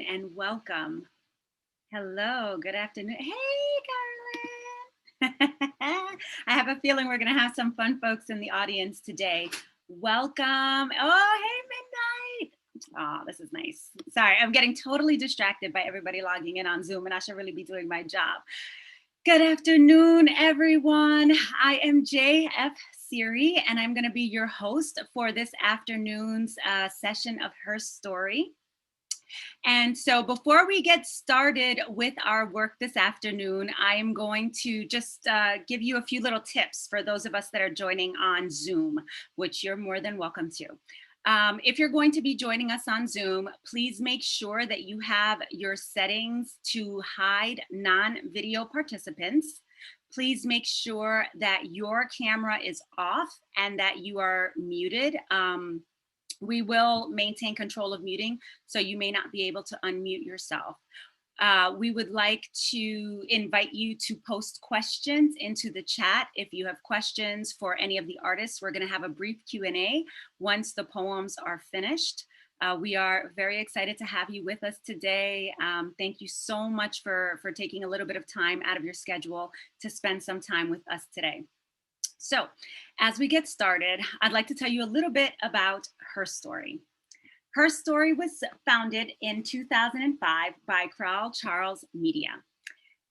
and welcome. Hello, good afternoon. Hey, Carolyn. I have a feeling we're going to have some fun folks in the audience today. Welcome. Oh, hey, Midnight. Oh, this is nice. Sorry, I'm getting totally distracted by everybody logging in on Zoom, and I should really be doing my job. Good afternoon, everyone. I am JF Seary, and I'm going to be your host for this afternoon's session of HerStory. And so before we get started with our work this afternoon, I am going to just give you a few little tips for those of us that are joining on Zoom, which you're more than welcome to. If you're going to be joining us on Zoom, please make sure that you have your settings to hide non-video participants. Please make sure that your camera is off and that you are muted. We will maintain control of muting, so you may not be able to unmute yourself. We would like to invite you to post questions into the chat. If you have questions for any of the artists, we're going to have a brief Q&A once the poems are finished. We are very excited to have you with us today. Thank you so much for taking a little bit of time out of your schedule to spend some time with us today. So as we get started, I'd like to tell you a little bit about HerStory. HerStory was founded in 2005 by Crowell Charles Media.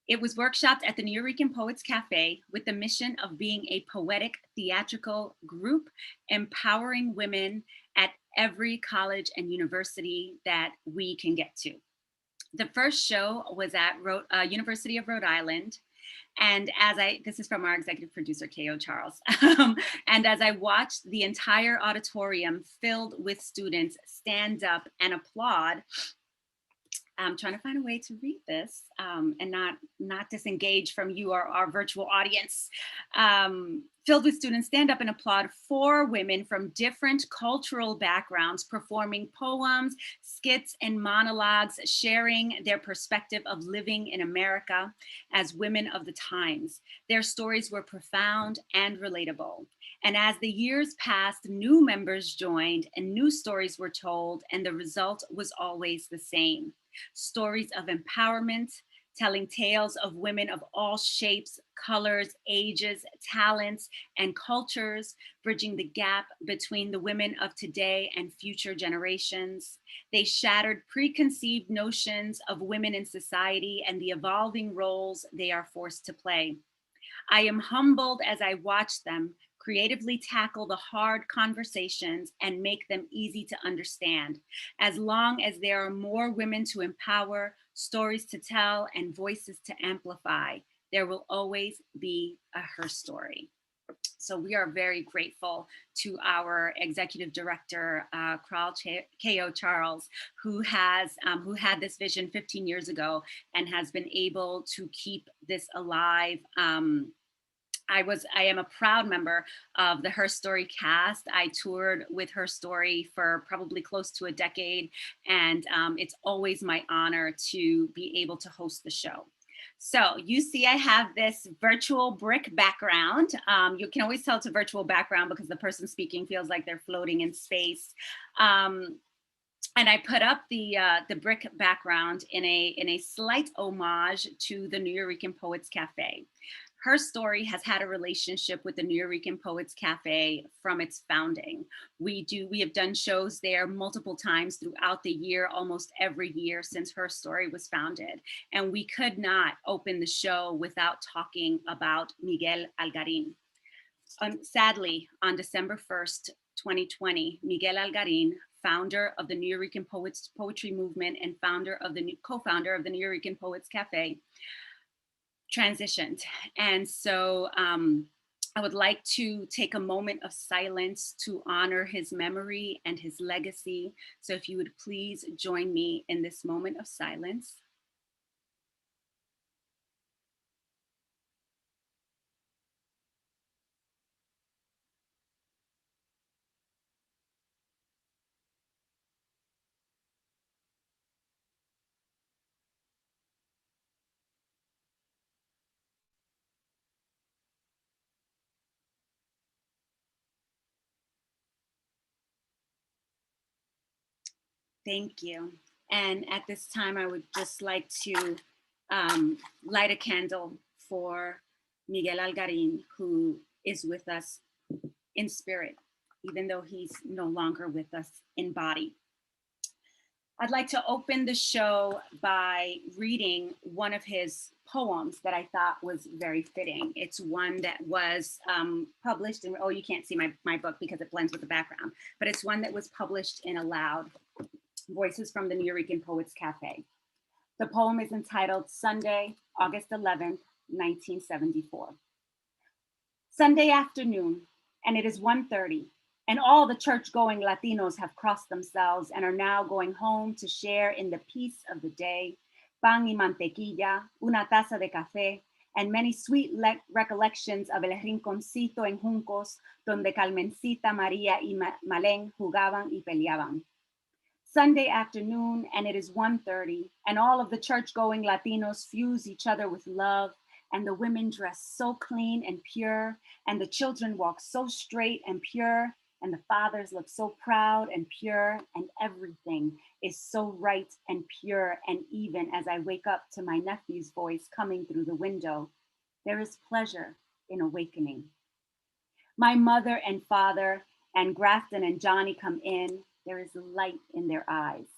It was workshopped at the Nuyorican Poets Cafe with the mission of being a poetic theatrical group, empowering women at every college and university that we can get to. The first show was at University of Rhode Island. And this is from our executive producer, K.O. Charles. And as I watched the entire auditorium filled with students stand up and applaud, I'm trying to find a way to read this and not disengage from you, our virtual audience. Filled with students stand up and applaud 4 women from different cultural backgrounds performing poems, skits, and monologues, sharing their perspective of living in America as women of the times. Their stories were profound and relatable. And as the years passed, new members joined and new stories were told, and the result was always the same. Stories of empowerment, telling tales of women of all shapes, colors, ages, talents, and cultures, bridging the gap between the women of today and future generations. They shattered preconceived notions of women in society and the evolving roles they are forced to play. I am humbled as I watch them creatively tackle the hard conversations and make them easy to understand. As long as there are more women to empower, stories to tell, and voices to amplify, there will always be a HerStory. So we are very grateful to our executive director, Crowell K.O. Charles, who had this vision 15 years ago and has been able to keep this alive. I am a proud member of the HerStory cast. I toured with HerStory for probably close to a decade, and it's always my honor to be able to host the show. So you see I have this virtual brick background. You can always tell it's a virtual background because the person speaking feels like they're floating in space. And I put up the brick background in a slight homage to the Nuyorican Poets Cafe. HerStory has had a relationship with the Nuyorican Poets Cafe from its founding. We have done shows there multiple times throughout the year, almost every year since HerStory was founded. And we could not open the show without talking about Miguel Algarín. Sadly, on December 1st, 2020, Miguel Algarín, founder of the Nuyorican Poetry Movement and co-founder of the Nuyorican Poets Cafe, transitioned. And so I would like to take a moment of silence to honor his memory and his legacy. So if you would please join me in this moment of silence. Thank you. And at this time, I would just like to light a candle for Miguel Algarin, who is with us in spirit, even though he's no longer with us in body. I'd like to open the show by reading one of his poems that I thought was very fitting. It's one that was published in, oh, you can't see my book because it blends with the background, but it's one that was published in Aloud, Voices from the Nuyorican Poets Cafe. The poem is entitled Sunday, August 11th, 1974. Sunday afternoon, and it is 1:30. And all the church-going Latinos have crossed themselves and are now going home to share in the peace of the day, pan y mantequilla, una taza de café, and many sweet recollections of el rinconcito en Juncos, donde Carmencita, María y Malén jugaban y peleaban. Sunday afternoon, and it is 1:30, and all of the church-going Latinos fuse each other with love, and the women dress so clean and pure, and the children walk so straight and pure, and the fathers look so proud and pure, and everything is so right and pure and even as I wake up to my nephew's voice coming through the window. There is pleasure in awakening. My mother and father and Grafton and Johnny come in. There is light in their eyes.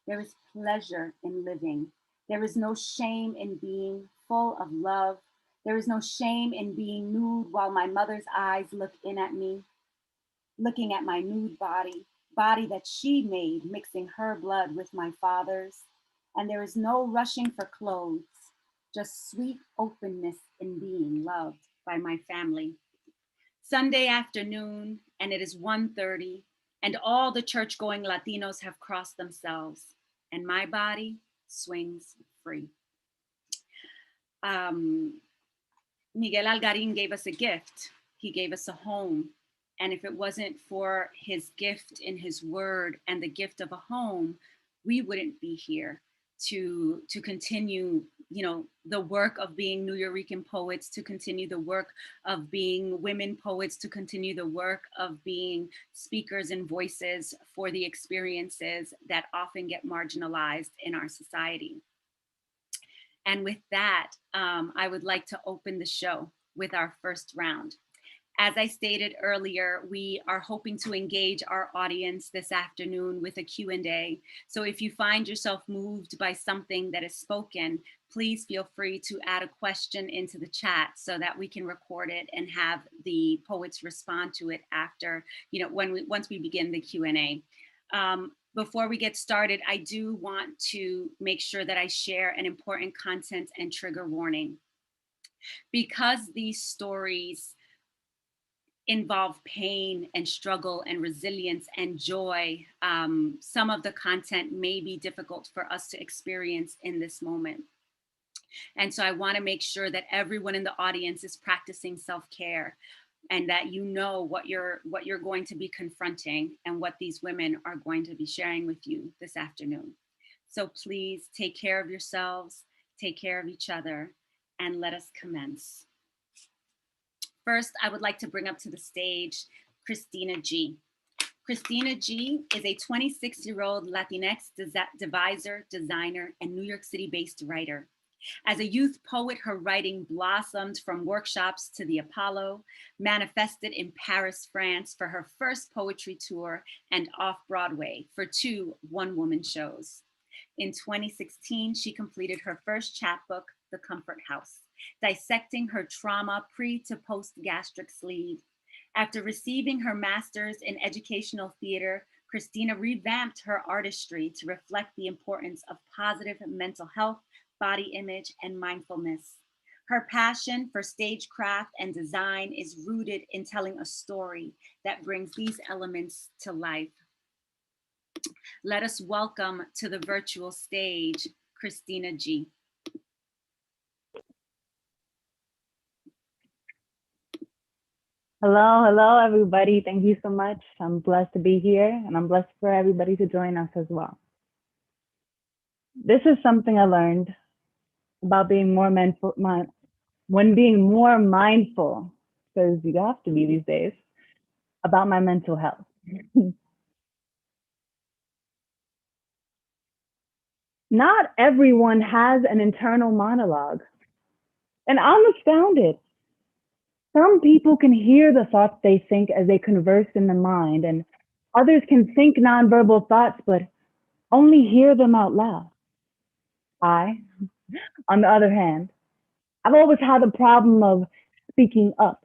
There is pleasure in living. There is no shame in being full of love. There is no shame in being nude while my mother's eyes look in at me, looking at my nude body that she made, mixing her blood with my father's. And there is no rushing for clothes, just sweet openness in being loved by my family. Sunday afternoon, and it is 1:30, and all the church-going Latinos have crossed themselves, and my body swings free. Miguel Algarin gave us a gift. He gave us a home. And if it wasn't for his gift in his word and the gift of a home, we wouldn't be here to continue, the work of being Nuyorican poets, to continue the work of being women poets, to continue the work of being speakers and voices for the experiences that often get marginalized in our society. And with that, I would like to open the show with our first round. As I stated earlier, we are hoping to engage our audience this afternoon with a Q&A. So if you find yourself moved by something that is spoken, please feel free to add a question into the chat so that we can record it and have the poets respond to it after, once we begin the Q&A. Before we get started, I do want to make sure that I share an important content and trigger warning. Because these stories involve pain and struggle and resilience and joy, some of the content may be difficult for us to experience in this moment. And so I want to make sure that everyone in the audience is practicing self-care and that you know what you're going to be confronting and what these women are going to be sharing with you this afternoon. So please take care of yourselves, take care of each other, and let us commence. First, I would like to bring up to the stage Kristina G. Kristina G is a 26-year-old Latinx deviser, designer, and New York City-based writer. As a youth poet, her writing blossomed from workshops to the Apollo, manifested in Paris, France for her first poetry tour, and off-Broadway for 2 one-woman shows. In 2016, she completed her first chapbook, The Comfort House, dissecting her trauma pre to post gastric sleeve. After receiving her master's in educational theater, Kristina revamped her artistry to reflect the importance of positive mental health, body image, and mindfulness. Her passion for stagecraft and design is rooted in telling a story that brings these elements to life. Let us welcome to the virtual stage, Kristina G. Hello, everybody. Thank you so much. I'm blessed to be here, and I'm blessed for everybody to join us as well. This is something I learned about being more mindful, when being more mindful, because you have to be these days, about my mental health. Not everyone has an internal monologue. And I'm astounded. Some people can hear the thoughts they think as they converse in the mind, and others can think nonverbal thoughts but only hear them out loud. I, on the other hand, I've always had the problem of speaking up,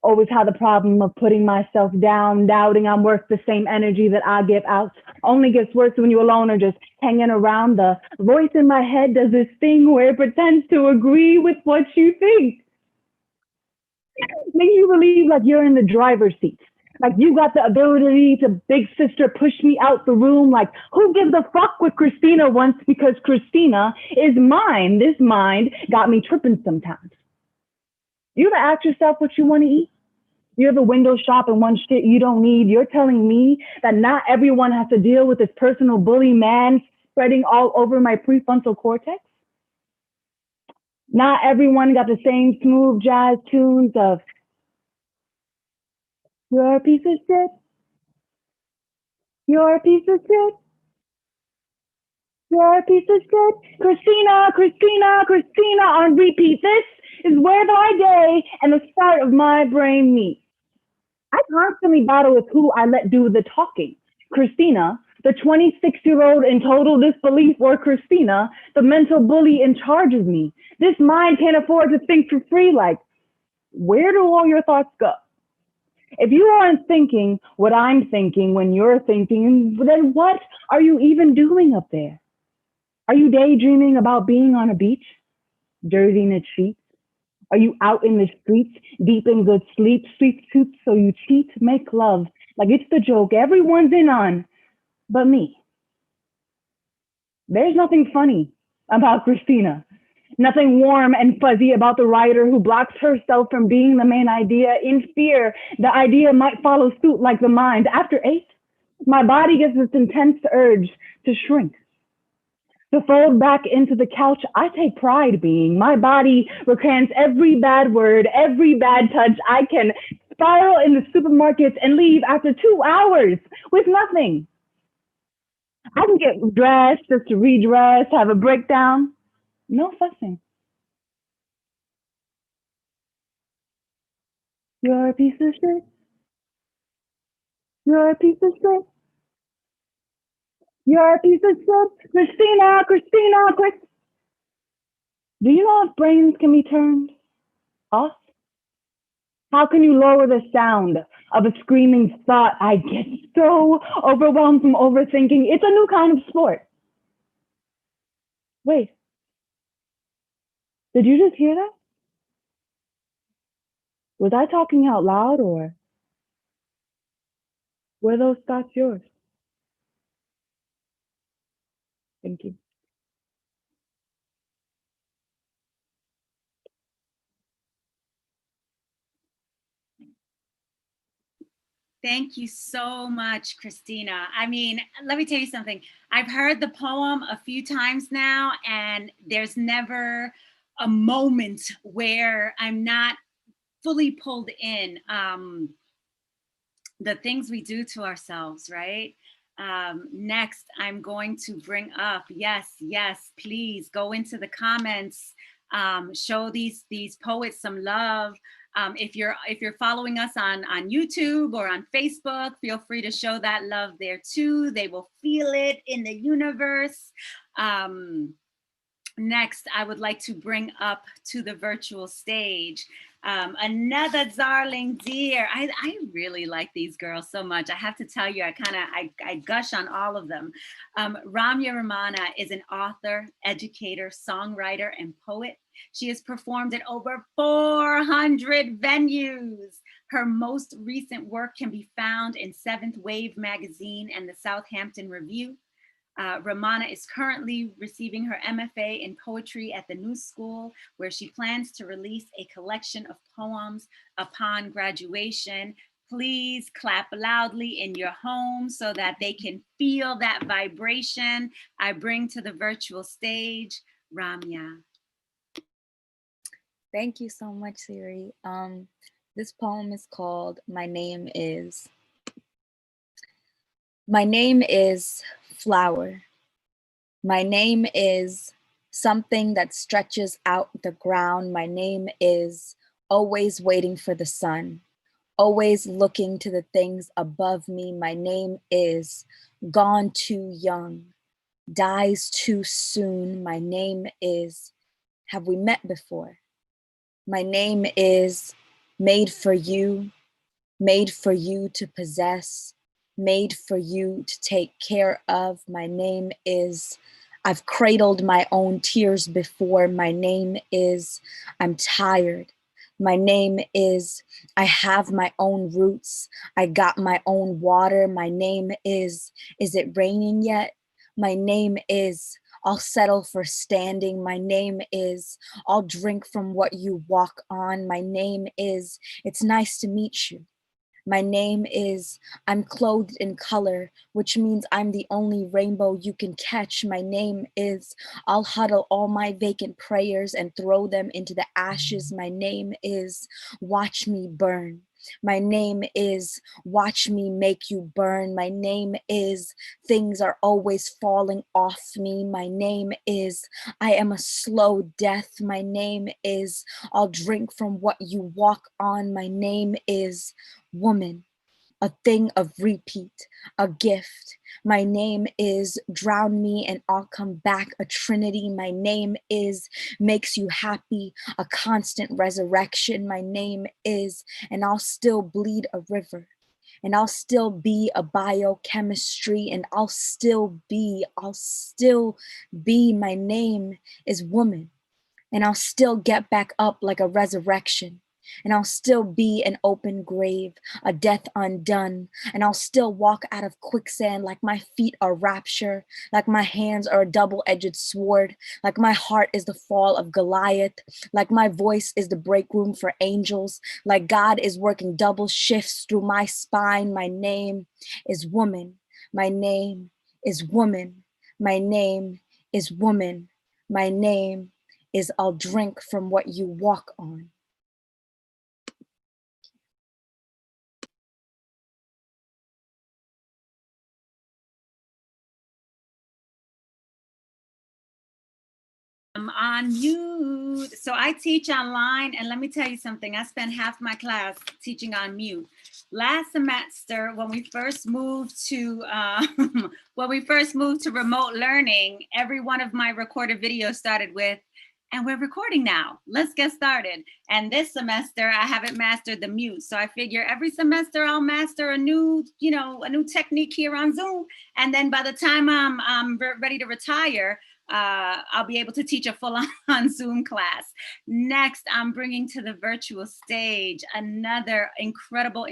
always had the problem of putting myself down, doubting I'm worth the same energy that I give out. Only gets worse when you're alone or just hanging around. The voice in my head does this thing where it pretends to agree with what you think. Makes you believe like you're in the driver's seat. Like you got the ability to big sister push me out the room. Like who gives a fuck with Kristina once because Kristina is mine. This mind got me tripping sometimes. You ever ask yourself what you want to eat? You ever window shop and want shit you don't need? You're telling me that not everyone has to deal with this personal bully man spreading all over my prefrontal cortex? Not everyone got the same smooth jazz tunes of you're a piece of shit. You're a piece of shit. You're a piece of shit. Kristina, Kristina, Kristina on repeat. This is where my day and the start of my brain meet. I constantly battle with who I let do the talking. Kristina, the 26-year-old in total disbelief, or Kristina, the mental bully in charge of me. This mind can't afford to think for free. Like, where do all your thoughts go? If you aren't thinking what I'm thinking when you're thinking, then what are you even doing up there? Are you daydreaming about being on a beach, dirty in its sheets? Are you out in the streets, deep in good sleep, sweet soup, so you cheat, make love, like it's the joke everyone's in on, but me. There's nothing funny about Kristina. Nothing warm and fuzzy about the writer who blocks herself from being the main idea in fear the idea might follow suit like the mind. After 8, my body gets this intense urge to shrink, to fold back into the couch I take pride being. My body recants every bad word, every bad touch. I can spiral in the supermarkets and leave after 2 hours with nothing. I can get dressed just to redress, have a breakdown. No fussing. You're a piece of shit. You're a piece of shit. You're a piece of shit. Kristina, Kristina, Chris. Do you know if brains can be turned off? How can you lower the sound of a screaming thought? I get so overwhelmed from overthinking. It's a new kind of sport. Wait, did you just hear that? Was I talking out loud or were those thoughts yours? Thank you. Thank you so much, Kristina. I mean, let me tell you something. I've heard the poem a few times now, and there's never a moment where I'm not fully pulled in. The things we do to ourselves, right? Next, I'm going to bring up, yes, please go into the comments, show these poets some love. If you're following us on YouTube or on Facebook, feel free to show that love there too. They will feel it in the universe. Next, I would like to bring up to the virtual stage another darling dear. I really like these girls so much. I have to tell you, I gush on all of them. Ramya Ramana is an author, educator, songwriter, and poet. She has performed at over 400 venues. Her most recent work can be found in Seventh Wave magazine and the Southampton Review. Ramana is currently receiving her MFA in poetry at the New School, where she plans to release a collection of poems upon graduation. Please clap loudly in your home so that they can feel that vibration. I bring to the virtual stage, Ramya. Thank you so much, Seary. This poem is called My Name Is. My name is Flower. My name is something that stretches out the ground. My name is always waiting for the sun, always looking to the things above me. My name is gone too young, dies too soon. My name is have we met before? My name is made for you to possess, made for you to take care of. My name is I've cradled my own tears before. My name is I'm tired. My name is I have my own roots. I got my own water. My name is it raining yet? My name is I'll settle for standing. My name is I'll drink from what you walk on. My name is it's nice to meet you. My name is I'm clothed in color, which means I'm the only rainbow you can catch. My name is I'll huddle all my vacant prayers and throw them into the ashes. My name is watch me burn. My name is watch me make you burn. My name is things are always falling off me. My name is I am a slow death. My name is I'll drink from what you walk on. My name is woman, a thing of repeat, a gift. My name is drown me and I'll come back, a trinity. My name is makes you happy, a constant resurrection. My name is, and I'll still bleed a river. And I'll still be a biochemistry, and I'll still be, my name is woman. And I'll still get back up like a resurrection. And I'll still be an open grave, a death undone. And I'll still walk out of quicksand like my feet are rapture, like my hands are a double-edged sword, like my heart is the fall of Goliath, like my voice is the break room for angels, like God is working double shifts through my spine. My name is woman. My name is woman. My name is woman. My name is I'll drink from what you walk on. I'm on mute. So I teach online, and let me tell you something. I spent half my class teaching on mute. Last semester, when we first moved to remote learning, every one of my recorded videos started with, and we're recording now. Let's get started. And this semester, I haven't mastered the mute. So I figure every semester I'll master a new technique here on Zoom. And then by the time I'm ready to retire, I'll be able to teach a full-on Zoom class. Next, I'm bringing to the virtual stage another incredible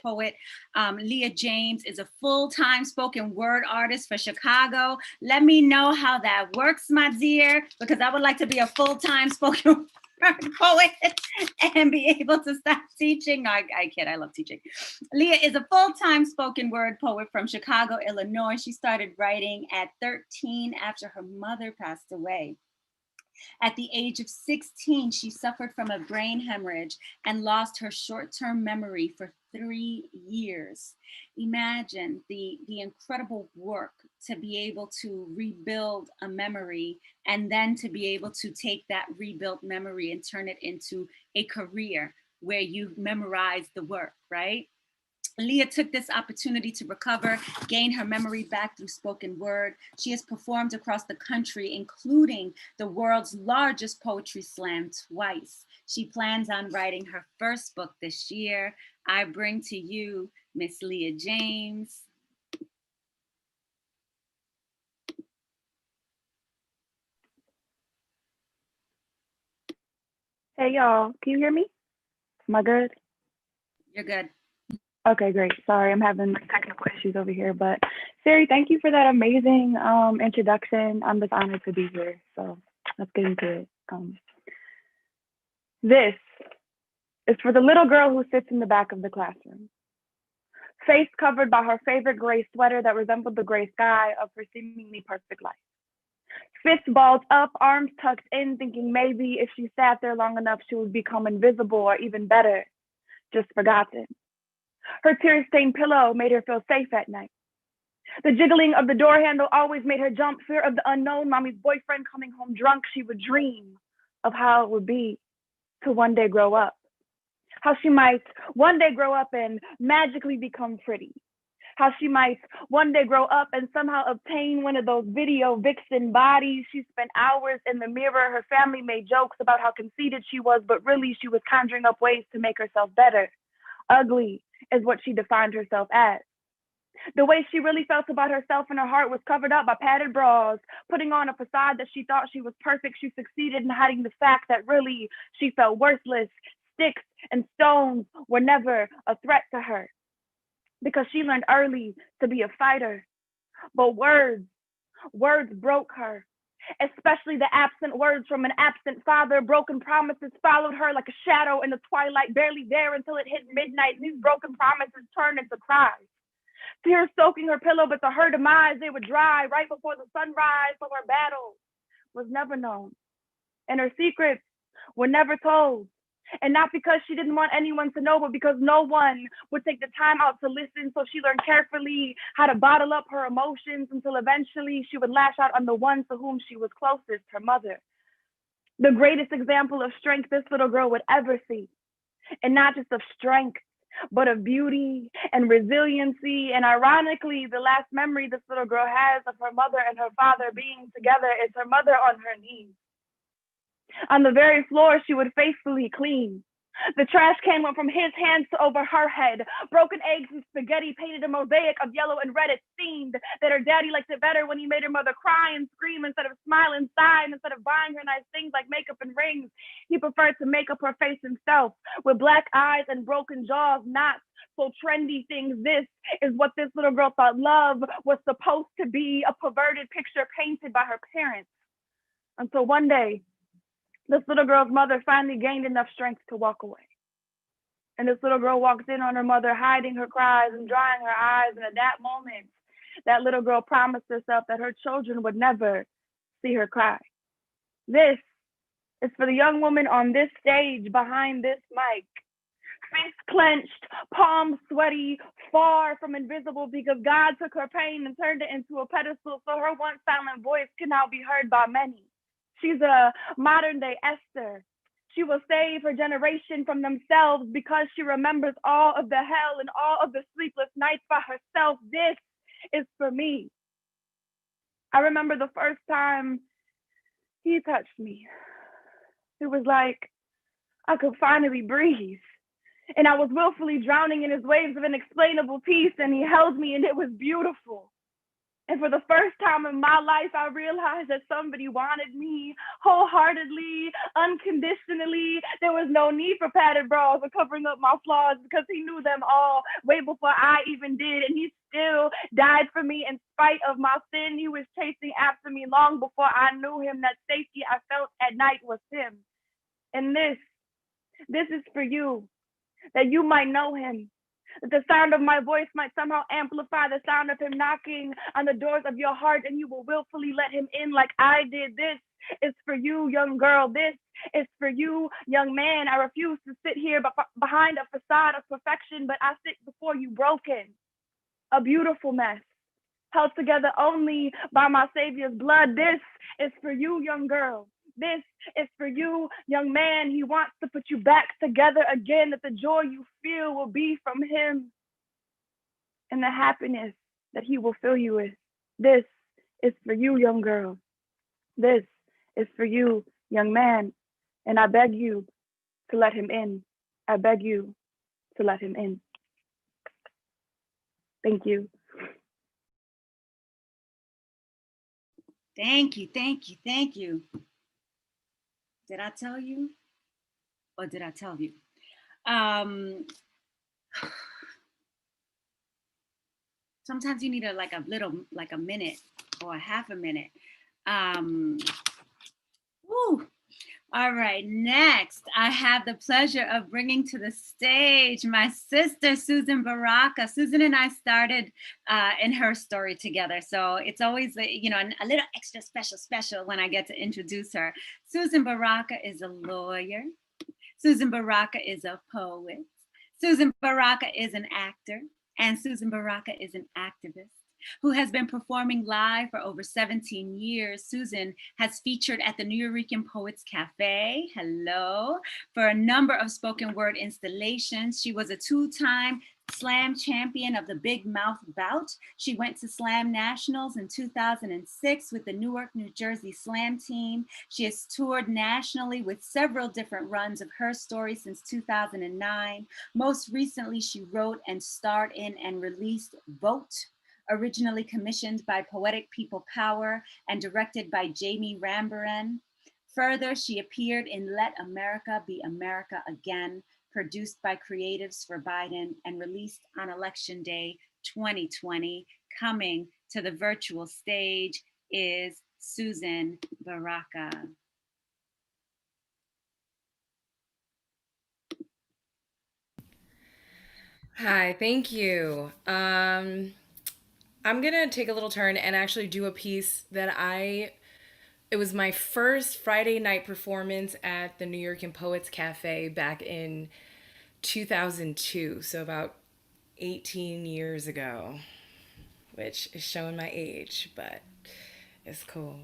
poet. Leah James is a full-time spoken word artist for Chicago. Let me know how that works, my dear, because I would like to be a full-time spoken poet and be able to stop teaching. No, I kid, I love teaching. Leah is a full-time spoken word poet from Chicago, Illinois. She started writing at 13 after her mother passed away. At the age of 16, she suffered from a brain hemorrhage and lost her short-term memory for 3 years. Imagine the incredible work to be able to rebuild a memory and then to be able to take that rebuilt memory and turn it into a career where you've memorized the work, right? Leah took this opportunity to recover, gain her memory back through spoken word. She has performed across the country, including the world's largest poetry slam twice. She plans on writing her first book this year. I bring to you Miss Leah James. Hey, y'all. Can you hear me? Am I good? You're good. Okay, great. Sorry, I'm having technical issues over here. But Seary, thank you for that amazing introduction. I'm just honored to be here. So let's get into it. This is for the little girl who sits in the back of the classroom, face covered by her favorite gray sweater that resembled the gray sky of her seemingly perfect life. Fists balled up, arms tucked in, thinking maybe if she sat there long enough, she would become invisible or even better, just forgotten. Her tear-stained pillow made her feel safe at night. The jiggling of the door handle always made her jump. Fear of the unknown, mommy's boyfriend coming home drunk. She would dream of how it would be to one day grow up. How she might one day grow up and magically become pretty. How she might one day grow up and somehow obtain one of those video vixen bodies. She spent hours in the mirror. Her family made jokes about how conceited she was, but really she was conjuring up ways to make herself better. Ugly is what she defined herself as. The way she really felt about herself and her heart was covered up by padded bras, putting on a facade that she thought she was perfect. She succeeded in hiding the fact that really she felt worthless. Sticks and stones were never a threat to her because she learned early to be a fighter. But words broke her, especially the absent words from an absent father. Broken promises followed her like a shadow in the twilight, barely there until it hit midnight. These broken promises turned into cries. Tears soaking her pillow, but to her demise, they would dry right before the sunrise. So her battle was never known, and her secrets were never told. And not because she didn't want anyone to know, but because no one would take the time out to listen. So she learned carefully how to bottle up her emotions until eventually she would lash out on the one to whom she was closest, her mother. The greatest example of strength this little girl would ever see. And not just of strength, but of beauty and resiliency. And ironically, the last memory this little girl has of her mother and her father being together is her mother on her knees. On the very floor she would faithfully clean. The trash can went from his hands to over her head. Broken eggs and spaghetti painted a mosaic of yellow and red. It seemed that her daddy liked it better when he made her mother cry and scream instead of smile and sigh, and instead of buying her nice things like makeup and rings. He preferred to make up her face himself with black eyes and broken jaws, not so trendy things. This is what this little girl thought love was supposed to be, a perverted picture painted by her parents. Until one day, this little girl's mother finally gained enough strength to walk away. And this little girl walks in on her mother, hiding her cries and drying her eyes. And at that moment, that little girl promised herself that her children would never see her cry. This is for the young woman on this stage behind this mic. Face clenched, palms sweaty, far from invisible, because God took her pain and turned it into a pedestal so her once silent voice can now be heard by many. She's a modern day Esther. She will save her generation from themselves because she remembers all of the hell and all of the sleepless nights by herself. This is for me. I remember the first time he touched me. It was like I could finally breathe. And I was willfully drowning in his waves of inexplainable peace, and he held me, and it was beautiful. And for the first time in my life, I realized that somebody wanted me wholeheartedly, unconditionally. There was no need for padded bras or covering up my flaws because he knew them all way before I even did. And he still died for me in spite of my sin. He was chasing after me long before I knew him. That safety I felt at night was him. And this is for you, that you might know him. That the sound of my voice might somehow amplify the sound of him knocking on the doors of your heart, and you will willfully let him in like I did. This is for you, young girl. This is for you, young man. I refuse to sit here behind a facade of perfection, but I sit before you broken, a beautiful mess, held together only by my Savior's blood. This is for you, young girl. This is for you, young man. He wants to put you back together again, that the joy you feel will be from him and the happiness that he will fill you with. This is for you, young girl. This is for you, young man. And I beg you to let him in. I beg you to let him in. Thank you. Thank you, thank you, thank you. Did I tell you? Or did I tell you? Sometimes you need a minute or a half a minute. Woo. All right, next, I have the pleasure of bringing to the stage my sister, Suzen Baraka. Suzen and I started in HerStory together. So it's always, a little extra special when I get to introduce her. Suzen Baraka is a lawyer. Suzen Baraka is a poet. Suzen Baraka is an actor. And Suzen Baraka is an activist. who has been performing live for over 17 years. Suzen has featured at the Nuyorican Poets Cafe, hello, for a number of spoken word installations. She was a two-time Slam champion of the Big Mouth Bout. She went to Slam Nationals in 2006 with the Newark, New Jersey Slam team. She has toured nationally with several different runs of HerStory since 2009. Most recently, she wrote and starred in and released Vote, originally commissioned by Poetic People Power and directed by Jamie Rambaran. Further, she appeared in Let America Be America Again, produced by Creatives for Biden and released on Election Day 2020. Coming to the virtual stage is Suzen Baraka. Hi, thank you. I'm gonna take a little turn and actually do a piece that it was my first Friday night performance at the Nuyorican Poets Cafe back in 2002, so about 18 years ago, which is showing my age, but it's cool.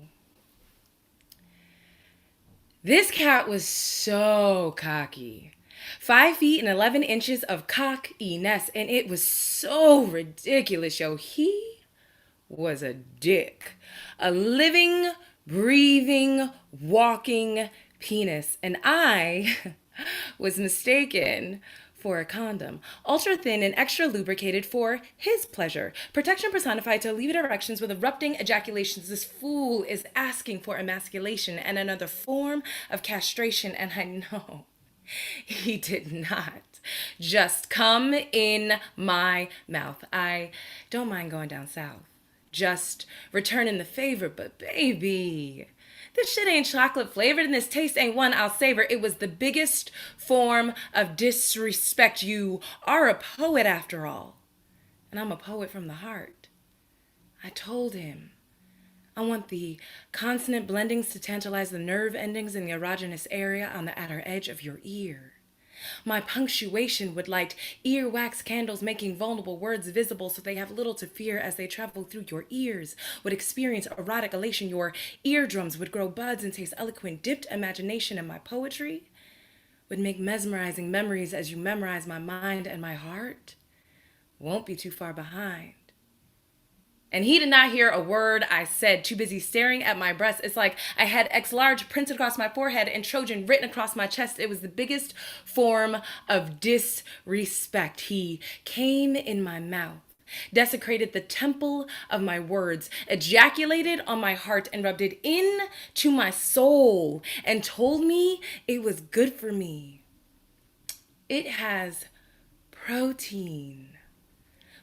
This cat was so cocky. 5 feet and 11 inches of cockiness, and it was so ridiculous, yo. He was a dick. A living, breathing, walking penis. And I was mistaken for a condom. Ultra thin and extra lubricated for his pleasure. Protection personified to alleviate erections with erupting ejaculations. This fool is asking for emasculation and another form of castration, and I know he did not just come in my mouth. I don't mind going down south. Just returning the favor, but baby, this shit ain't chocolate flavored and this taste ain't one I'll savor. It was the biggest form of disrespect. You are a poet after all, and I'm a poet from the heart. I told him, I want the consonant blendings to tantalize the nerve endings in the erogenous area on the outer edge of your ear. My punctuation would light earwax candles, making vulnerable words visible so they have little to fear as they travel through your ears. Would experience erotic elation. Your eardrums would grow buds and taste eloquent, dipped imagination in my poetry. Would make mesmerizing memories as you memorize my mind and my heart. Won't be too far behind. And he did not hear a word I said, too busy staring at my breasts. It's like I had X large printed across my forehead and Trojan written across my chest. It was the biggest form of disrespect. He came in my mouth, desecrated the temple of my words, ejaculated on my heart and rubbed it into my soul and told me it was good for me. It has protein.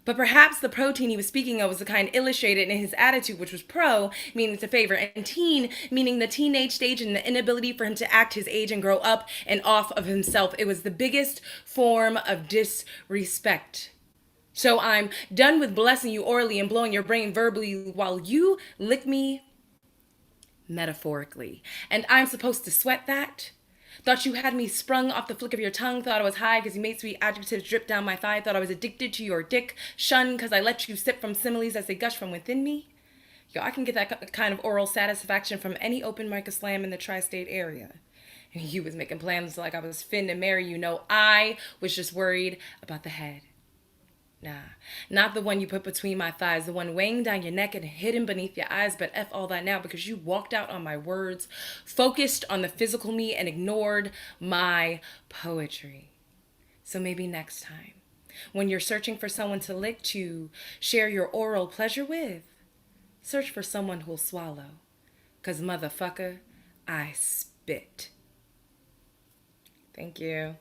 But perhaps the protein he was speaking of was the kind illustrated in his attitude, which was pro, meaning to favor, and teen, meaning the teenage stage and the inability for him to act his age and grow up and off of himself. It was the biggest form of disrespect. So I'm done with blessing you orally and blowing your brain verbally while you lick me metaphorically. And I'm supposed to sweat that? Thought you had me sprung off the flick of your tongue. Thought I was high because you made sweet adjectives drip down my thigh. Thought I was addicted to your dick. Shunned because I let you sip from similes as they gush from within me. Yo, I can get that kind of oral satisfaction from any open mic slam in the tri-state area. And you was making plans like I was finna marry you. No, I was just worried about the head. Nah, not the one you put between my thighs, the one weighing down your neck and hidden beneath your eyes, but F all that now because you walked out on my words, focused on the physical me and ignored my poetry. So maybe next time, when you're searching for someone to lick to share your oral pleasure with, search for someone who'll swallow. 'Cause motherfucker, I spit. Thank you.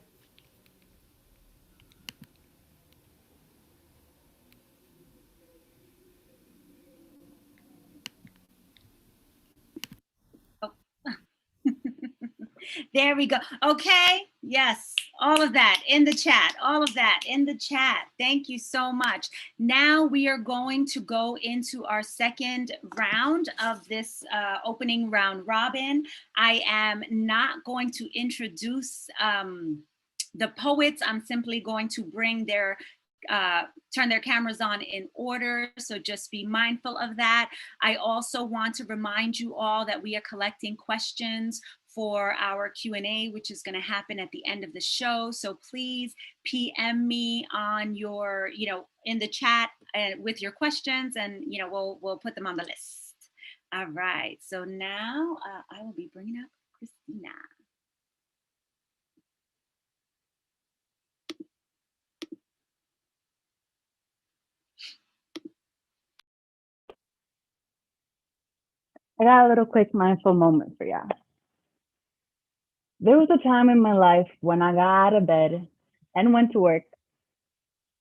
There we go. Okay. Yes. All of that in the chat. All of that in the chat. Thank you so much. Now we are going to go into our second round of this opening round robin. I am not going to introduce the poets. I'm simply going to bring their turn their cameras on in order, so just be mindful of that. I also want to remind you all that we are collecting questions for our Q&A, which is going to happen at the end of the show. So please PM me on your, in the chat with your questions, and we'll put them on the list. All right, so now I will be bringing up Kristina. I got a little quick mindful moment for y'all. There was a time in my life when I got out of bed and went to work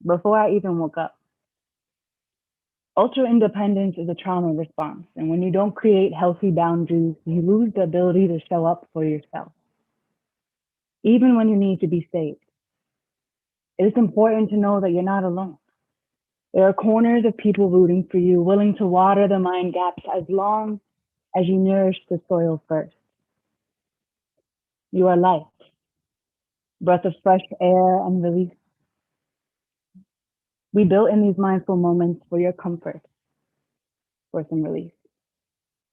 before I even woke up. Ultra independence is a trauma response, and when you don't create healthy boundaries, you lose the ability to show up for yourself, even when you need to be saved. It is important to know that you're not alone. There are corners of people rooting for you, willing to water the mind gaps as long as you nourish the soil first. You are light, breath of fresh air and release. We built in these mindful moments for your comfort, for some release.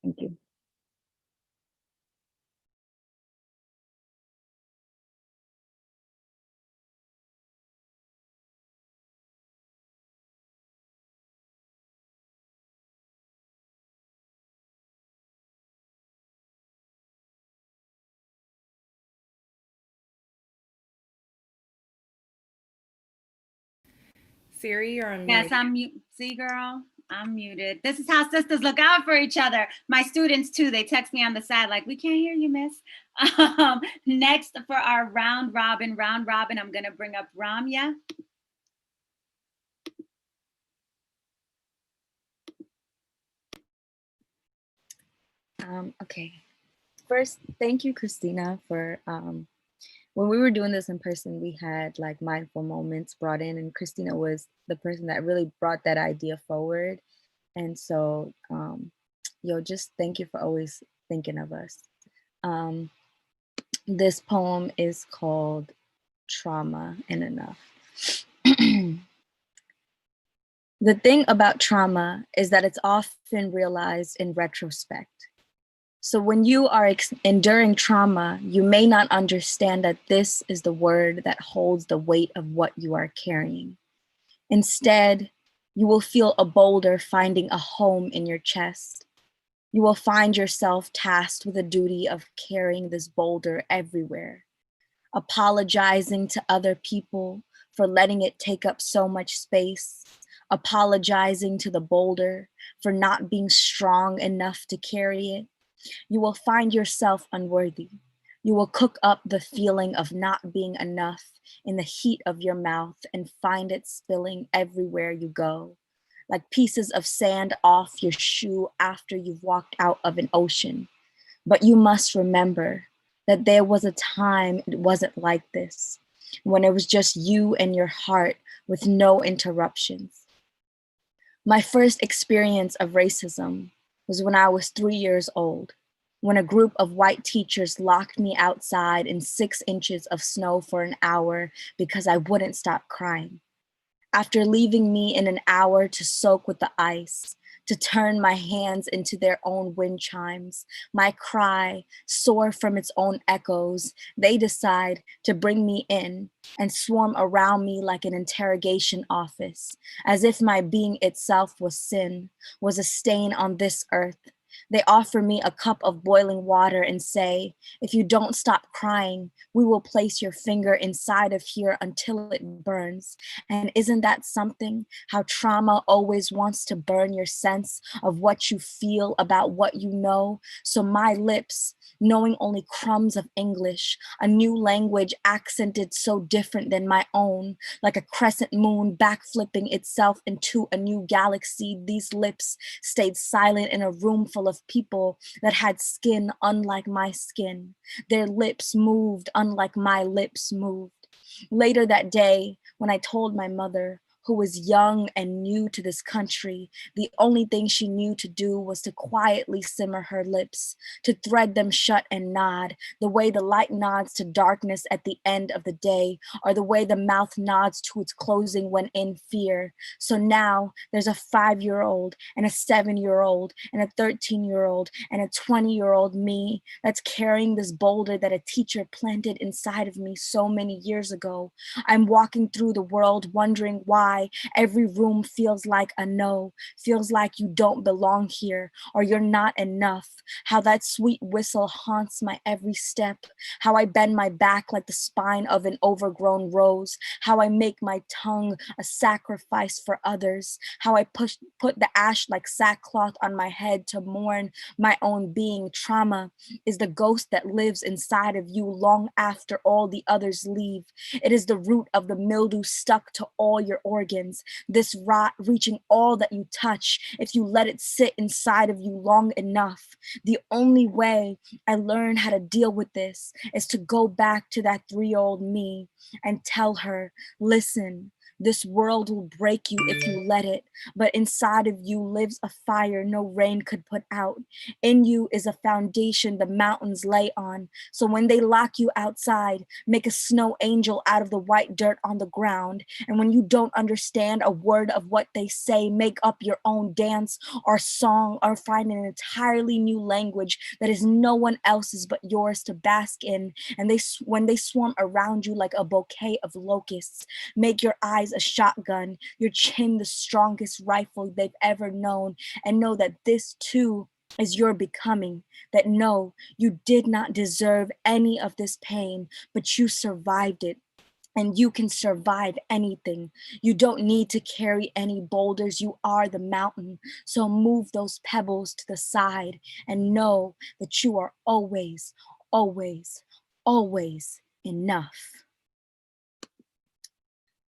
Thank you. Seary, you're on mute. Yes, I'm mute. See, girl, I'm muted. This is how sisters look out for each other. My students too, they text me on the side like, we can't hear you, miss. Next for our round robin, I'm gonna bring up Ramya. Okay. First, thank you, Kristina, for when we were doing this in person, we had like mindful moments brought in, and Kristina was the person that really brought that idea forward. And so, just thank you for always thinking of us. This poem is called Trauma and Enough. The thing about trauma is that it's often realized in retrospect. So when you are enduring trauma, you may not understand that this is the word that holds the weight of what you are carrying. Instead, you will feel a boulder finding a home in your chest. You will find yourself tasked with the duty of carrying this boulder everywhere, apologizing to other people for letting it take up so much space, apologizing to the boulder for not being strong enough to carry it. You will find yourself unworthy. You will cook up the feeling of not being enough in the heat of your mouth and find it spilling everywhere you go, like pieces of sand off your shoe after you've walked out of an ocean. But you must remember that there was a time it wasn't like this, when it was just you and your heart with no interruptions. My first experience of racism was when I was 3 years old, when a group of white teachers locked me outside in 6 inches of snow for an hour because I wouldn't stop crying. After leaving me in an hour to soak with the ice, to turn my hands into their own wind chimes, my cry soar from its own echoes, they decide to bring me in and swarm around me like an interrogation office, as if my being itself was sin, was a stain on this earth. They offer me a cup of boiling water and say, if you don't stop crying, we will place your finger inside of here until it burns. And isn't that something? How trauma always wants to burn your sense of what you feel about what you know. So my lips, knowing only crumbs of English, a new language accented so different than my own, like a crescent moon backflipping itself into a new galaxy, these lips stayed silent in a room full of people that had skin unlike my skin. Their lips moved unlike my lips moved. Later that day, when I told my mother, who was young and new to this country. The only thing she knew to do was to quietly simmer her lips, to thread them shut and nod, the way the light nods to darkness at the end of the day, or the way the mouth nods to its closing when in fear. So now there's a 5-year-old and a 7-year-old and a 13-year-old and a 20-year-old me that's carrying this boulder that a teacher planted inside of me so many years ago. I'm walking through the world wondering why every room feels like a no, feels like you don't belong here or you're not enough. How that sweet whistle haunts my every step. How I bend my back like the spine of an overgrown rose. How I make my tongue a sacrifice for others. How I put the ash like sackcloth on my head to mourn my own being. Trauma is the ghost that lives inside of you long after all the others leave. It is the root of the mildew stuck to all your organs. This rot reaching all that you touch if you let it sit inside of you long enough. The only way I learn how to deal with this is to go back to that 3-year-old me and tell her, listen, this world will break you if you let it, but inside of you lives a fire no rain could put out. In you is a foundation the mountains lay on. So when they lock you outside, make a snow angel out of the white dirt on the ground. And when you don't understand a word of what they say, make up your own dance or song or find an entirely new language that is no one else's but yours to bask in. And when they swarm around you like a bouquet of locusts, make your eyes a shotgun, your chin the strongest rifle they've ever known, and know that this too is your becoming, that no, you did not deserve any of this pain, but you survived it. And you can survive anything. You don't need to carry any boulders. You are the mountain. So move those pebbles to the side and know that you are always, always, always enough.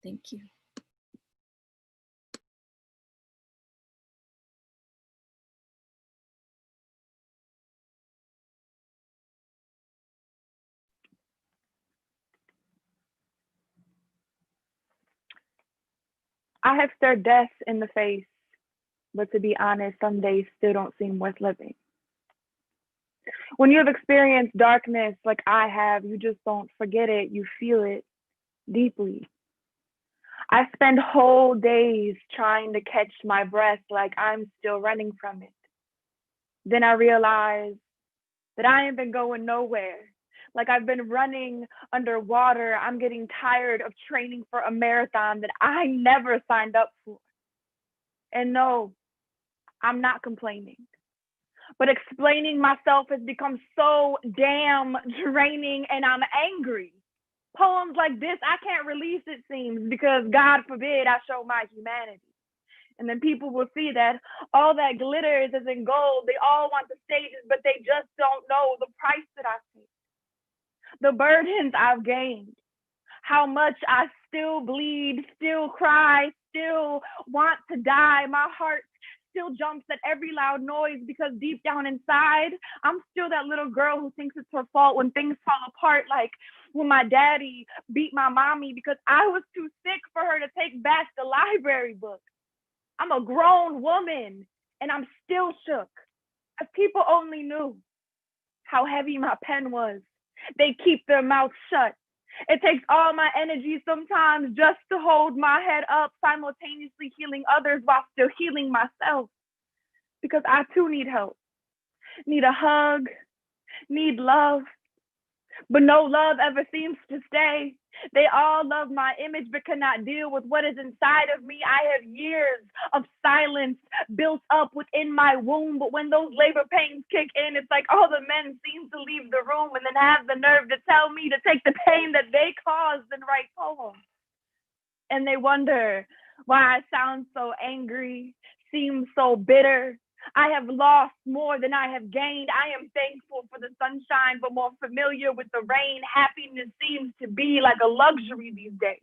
Thank you. I have stared death in the face, but to be honest, some days still don't seem worth living. When you have experienced darkness like I have, you just don't forget it. You feel it deeply. I spend whole days trying to catch my breath like I'm still running from it. Then I realize that I ain't been going nowhere. Like I've been running underwater. I'm getting tired of training for a marathon that I never signed up for. And no, I'm not complaining. But explaining myself has become so damn draining and I'm angry. Poems like this, I can't release, it seems, because God forbid I show my humanity. And then people will see that all that glitters is in gold. They all want the stages, but they just don't know the price that I pay. The burdens I've gained, how much I still bleed, still cry, still want to die. My heart still jumps at every loud noise because deep down inside, I'm still that little girl who thinks it's her fault when things fall apart, like when my daddy beat my mommy because I was too sick for her to take back the library book. I'm a grown woman and I'm still shook. If people only knew how heavy my pen was, they keep their mouths shut. It takes all my energy sometimes just to hold my head up, simultaneously healing others while still healing myself. Because I too need help, need a hug, need love. But no love ever seems to stay. They all love my image but cannot deal with what is inside of me. I have years of silence built up within my womb, but when those labor pains kick in, it's like all the men seem to leave the room and then have the nerve to tell me to take the pain that they caused and write poems. And they wonder why I sound so angry, seem so bitter. I have lost more than I have gained. I am thankful for the sunshine, but more familiar with the rain. Happiness seems to be like a luxury these days.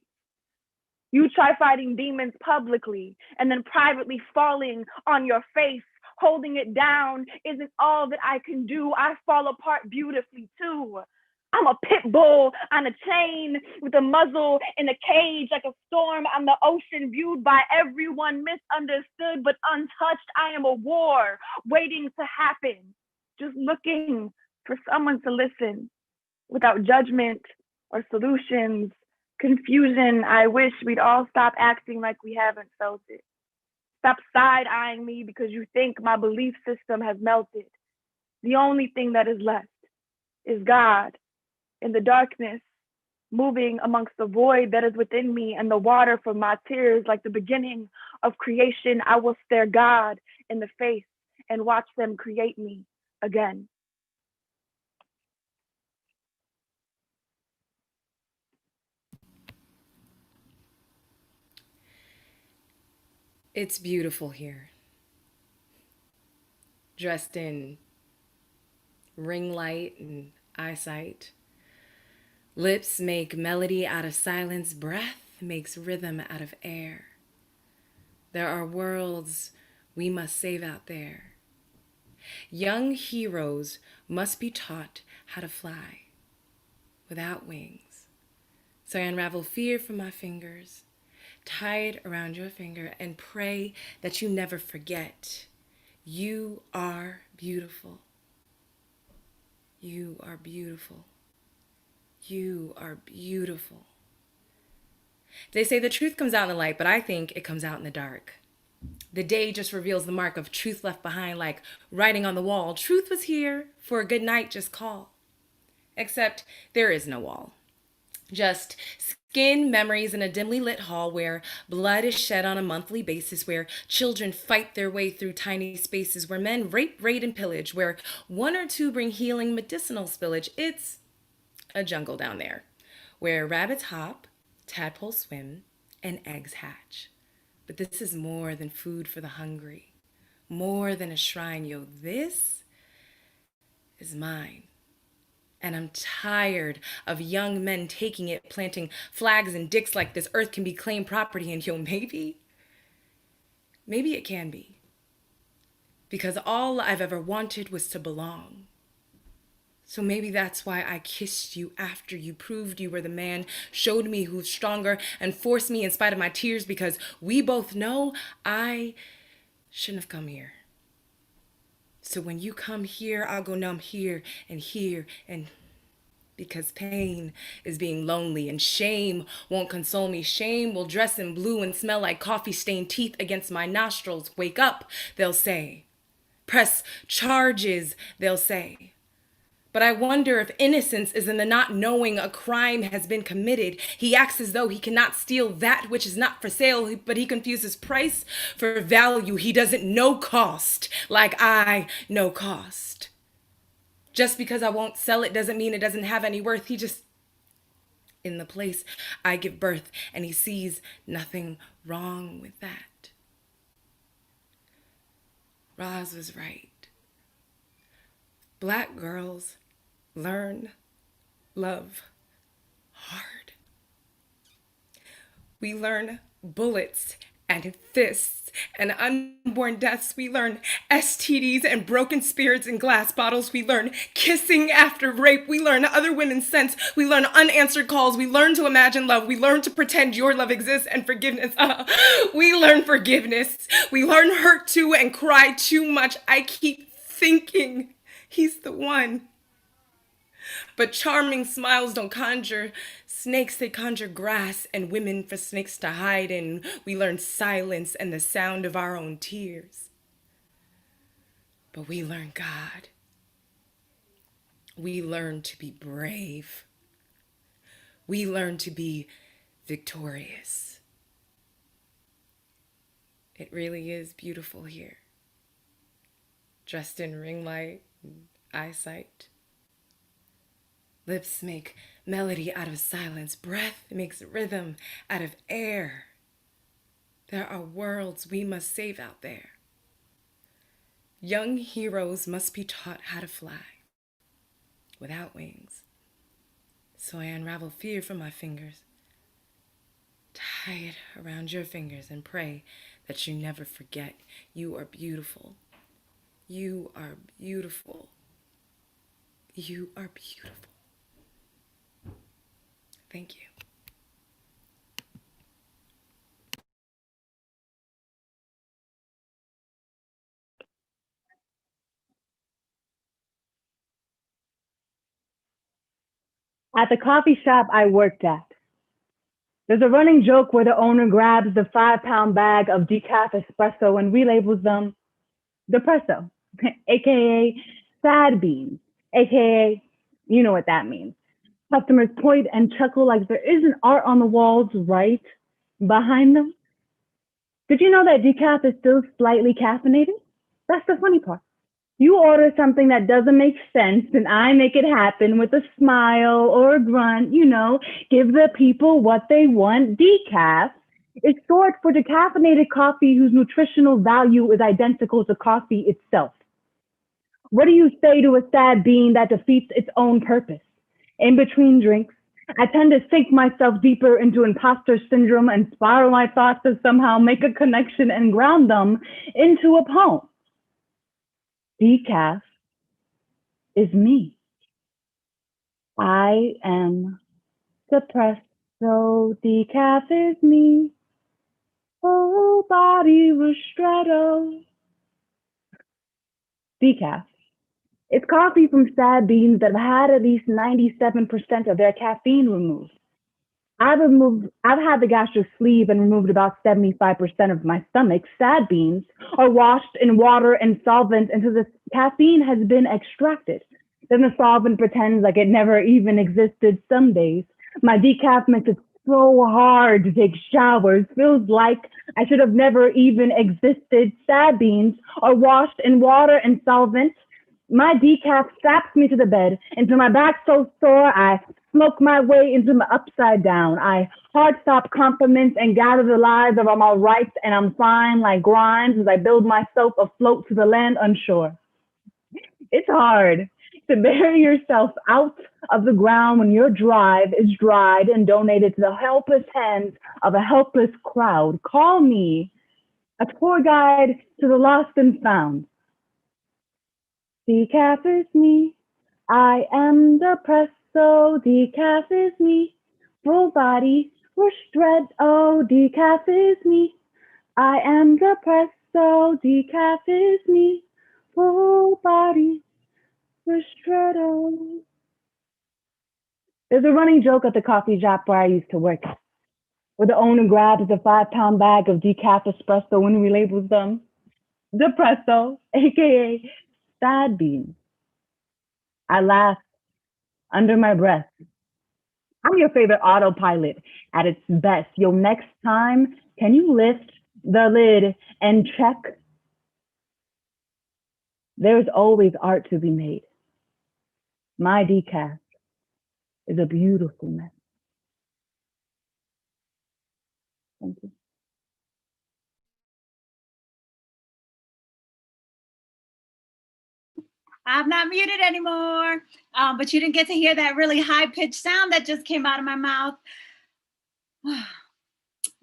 You try fighting demons publicly and then privately falling on your face, holding it down isn't all that I can do. I fall apart beautifully too. I'm a pit bull on a chain with a muzzle in a cage, like a storm on the ocean, viewed by everyone, misunderstood but untouched. I am a war waiting to happen, just looking for someone to listen without judgment or solutions. Confusion. I wish we'd all stop acting like we haven't felt it. Stop side-eyeing me because you think my belief system has melted. The only thing that is left is God in the darkness, moving amongst the void that is within me and the water from my tears. Like the beginning of creation, I will stare God in the face and watch them create me again. It's beautiful here. Dressed in ring light and eyesight. Lips make melody out of silence. Breath makes rhythm out of air. There are worlds we must save out there. Young heroes must be taught how to fly without wings. So I unravel fear from my fingers, tie it around your finger, and pray that you never forget. You are beautiful. You are beautiful. You are beautiful. They say the truth comes out in the light, but I think it comes out in the dark. The day just reveals the mark of truth left behind, like writing on the wall. Truth was here for a good night, just call. Except there is no wall. Just skin memories in a dimly lit hall where blood is shed on a monthly basis, where children fight their way through tiny spaces, where men rape, raid, and pillage, where one or two bring healing medicinal spillage. It's a jungle down there, where rabbits hop, tadpoles swim, and eggs hatch. But this is more than food for the hungry, more than a shrine. Yo, this is mine. And I'm tired of young men taking it, planting flags and dicks like this earth can be claimed property. And yo, maybe it can be. Because all I've ever wanted was to belong. So maybe that's why I kissed you after you proved you were the man, showed me who's stronger, and forced me in spite of my tears, because we both know I shouldn't have come here. So when you come here, I'll go numb here, and because pain is being lonely, and shame won't console me. Shame will dress in blue and smell like coffee-stained teeth against my nostrils. Wake up, they'll say. Press charges, they'll say. But I wonder if innocence is in the not knowing a crime has been committed. He acts as though he cannot steal that which is not for sale, but he confuses price for value. He doesn't know cost like I know cost. Just because I won't sell it doesn't mean it doesn't have any worth. He just, in the place I give birth, and he sees nothing wrong with that. Roz was right. Black girls learn love hard. We learn bullets and fists and unborn deaths. We learn STDs and broken spirits in glass bottles. We learn kissing after rape. We learn other women's scents. We learn unanswered calls. We learn to imagine love. We learn to pretend your love exists, and forgiveness. We learn forgiveness. We learn hurt too and cry too much. I keep thinking he's the one. But charming smiles don't conjure snakes, they conjure grass and women for snakes to hide in. We learn silence and the sound of our own tears. But we learn God. We learn to be brave. We learn to be victorious. It really is beautiful here. Dressed in ring light and eyesight. Lips make melody out of silence. Breath makes rhythm out of air. There are worlds we must save out there. Young heroes must be taught how to fly without wings. So I unravel fear from my fingers, tie it around your fingers, and pray that you never forget. You are beautiful. You are beautiful. You are beautiful. Thank you. At the coffee shop I worked at, there's a running joke where the owner grabs the 5-pound bag of decaf espresso and relabels them depresso, aka sad beans, aka you know what that means. Customers point and chuckle like there isn't art on the walls right behind them. Did you know that decaf is still slightly caffeinated? That's the funny part. You order something that doesn't make sense, and I make it happen with a smile or a grunt, give the people what they want. Decaf is short for decaffeinated coffee whose nutritional value is identical to coffee itself. What do you say to a sad bean that defeats its own purpose? In between drinks, I tend to sink myself deeper into imposter syndrome and spiral my thoughts to somehow make a connection and ground them into a poem. Decaf is me. I am depressed, so decaf is me. Whole body ristretto. Decaf. It's coffee from sad beans that have had at least 97% of their caffeine removed. I've had the gastric sleeve and removed about 75% of my stomach. Sad beans are washed in water and solvent until the caffeine has been extracted. Then the solvent pretends like it never even existed some days. My decaf makes it so hard to take showers. Feels like I should have never even existed. Sad beans are washed in water and solvent. My decaf straps me to the bed until my back's so sore I smoke my way into my upside down. I hard stop compliments and gather the lies of all my rights, and I'm fine like Grimes as I build myself afloat to the land unsure. It's hard to bury yourself out of the ground when your drive is dried and donated to the helpless hands of a helpless crowd. Call me a tour guide to the lost and found. Decaf is me. I am depressed, so decaf is me. Full body restretched, oh, decaf is me. I am depressed, so decaf is me. Full body restretched, oh. There's a running joke at the coffee shop where I used to work, where the owner grabs a 5-pound bag of decaf espresso and relabels them depresso, aka sad beans. I laugh under my breath. I'm your favorite autopilot at its best. Yo, next time, can you lift the lid and check? There's always art to be made. My decaf is a beautiful mess. Thank you. I'm not muted anymore, but you didn't get to hear that really high-pitched sound that just came out of my mouth.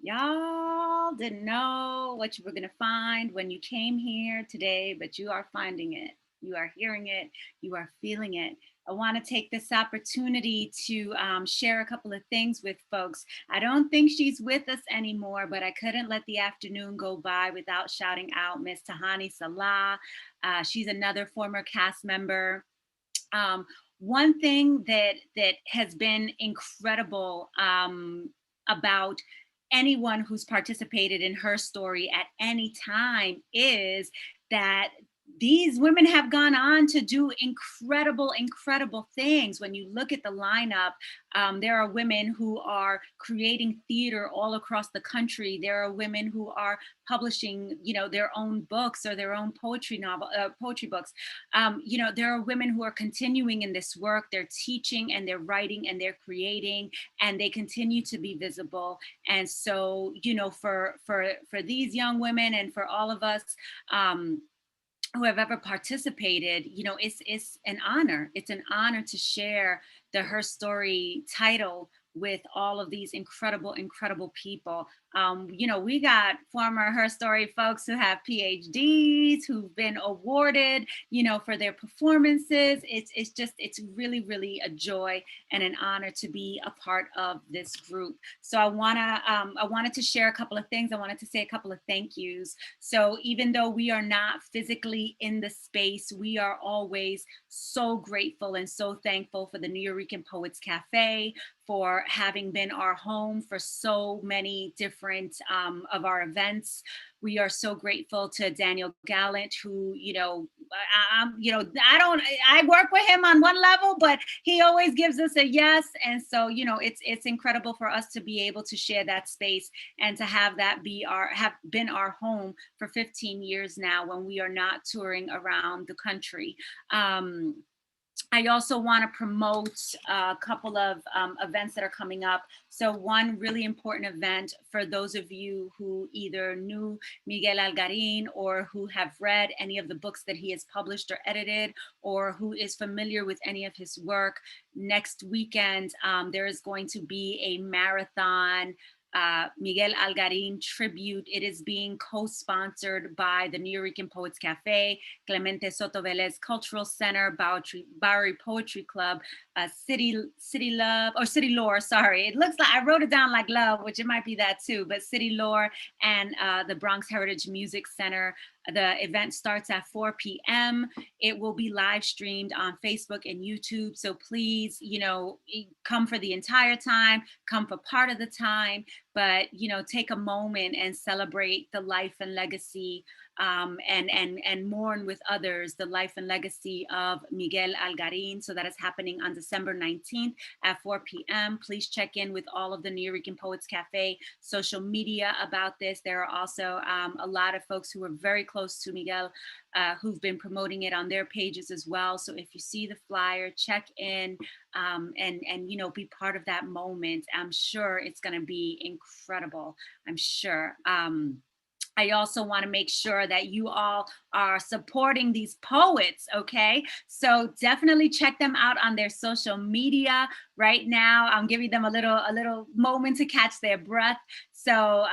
Y'all didn't know what you were going to find when you came here today, but you are finding it. You are hearing it. You are feeling it. I want to take this opportunity to share a couple of things with folks. I don't think she's with us anymore, but I couldn't let the afternoon go by without shouting out Miss Tahani Salah. She's another former cast member. One thing that has been incredible about anyone who's participated in HerStory at any time is that these women have gone on to do incredible, incredible things. When you look at the lineup, there are women who are creating theater all across the country. There are women who are publishing, their own books or their own poetry books. There are women who are continuing in this work. They're teaching and they're writing and they're creating, and they continue to be visible. And so, for these young women and for all of us, who have ever participated, it's an honor. It's an honor to share the HerStory title with all of these incredible, incredible people. We got former HerStory folks who have PhDs, who've been awarded, for their performances. It's really, really a joy and an honor to be a part of this group. So I wanted to share a couple of things. I wanted to say a couple of thank yous. So even though we are not physically in the space, we are always so grateful and so thankful for the Nuyorican Poets Cafe, for having been our home for so many different of our events. We are so grateful to Daniel Gallant, who, I work with him on one level, but he always gives us a yes. And so, it's incredible for us to be able to share that space and to have that have been our home for 15 years now when we are not touring around the country. I also want to promote a couple of events that are coming up. So one really important event for those of you who either knew Miguel Algarin or who have read any of the books that he has published or edited, or who is familiar with any of his work. Next weekend, there is going to be a marathon Miguel Algarin tribute. It is being co-sponsored by the Nuyorican Poets Cafe, Clemente Soto Velez Cultural Center, Bowery Poetry Club, City Lore, sorry. It looks like, I wrote it down like love, which it might be that too, but City Lore and the Bronx Heritage Music Center. The event starts at 4 p.m. It will be live streamed on Facebook and YouTube. So please, come for the entire time, come for part of the time, but, take a moment and celebrate the life and legacy and mourn with others the life and legacy of Miguel Algarin. So that is happening on December 19th at 4 p.m. Please check in with all of the Nuyorican Poets Cafe social media about this. There are also a lot of folks who are very close to Miguel who've been promoting it on their pages as well. So if you see the flyer, check in and be part of that moment. I'm sure it's going to be incredible. I'm sure. I also want to make sure that you all are supporting these poets, okay? So definitely check them out on their social media. Right now, I'm giving them a little moment to catch their breath. So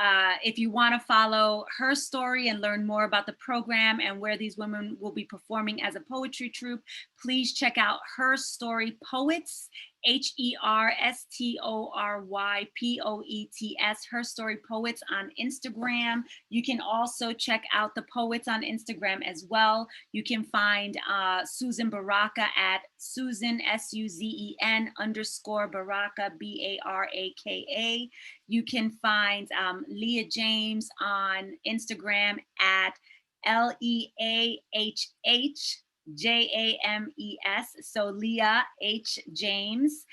if you want to follow HerStory and learn more about the program and where these women will be performing as a poetry troupe, please check out HerStory Poets, HerStory Poets, HerStory Poets on Instagram. You can also check out the poets on Instagram as well. You can find Suzen Baraka at Suzen, SUZEN _Baraka, BARAKA. You can find Leah James on Instagram at LEAHHJAMES. So Leah H. James.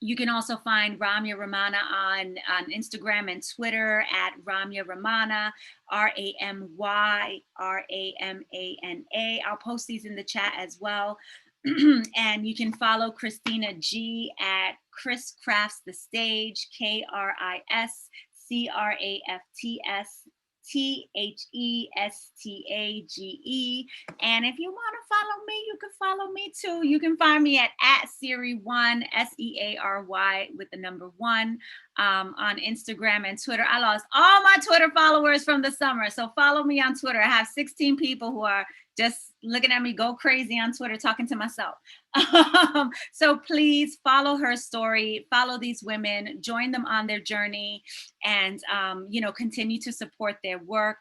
You can also find Ramya Ramana on Instagram and Twitter at Ramya Ramana, RAMYRAMANA. I'll post these in the chat as well. And you can follow Kristina G at Chris Crafts the Stage, KRISCRAFTS THESTAGE. And if you want to follow me, you can follow me too. You can find me at Seary1, SEARY with the number 1 on Instagram and Twitter. I lost all my Twitter followers from the summer. So follow me on Twitter. I have 16 people who are just looking at me go crazy on Twitter, talking to myself. So please follow HerStory, follow these women, join them on their journey, and continue to support their work.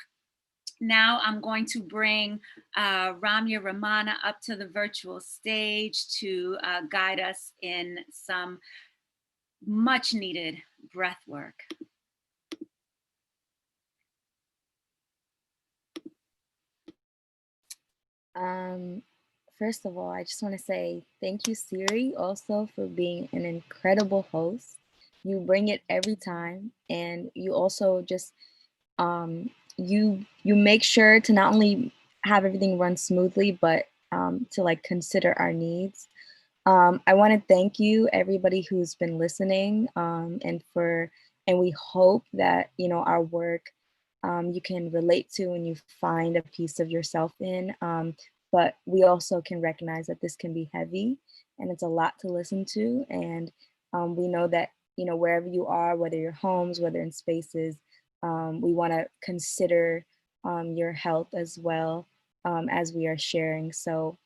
Now I'm going to bring Ramya Ramana up to the virtual stage to guide us in some much needed breath work. First of all, I just want to say thank you, Seary, also for being an incredible host. You bring it every time, and you also just you make sure to not only have everything run smoothly, but to consider our needs. I want to thank you, everybody who's been listening, and we hope that our work you can relate to and you find a piece of yourself in. But we also can recognize that this can be heavy and it's a lot to listen to. And we know that, wherever you are, whether you're homes, whether in spaces, we want to consider your health as well as we are sharing. So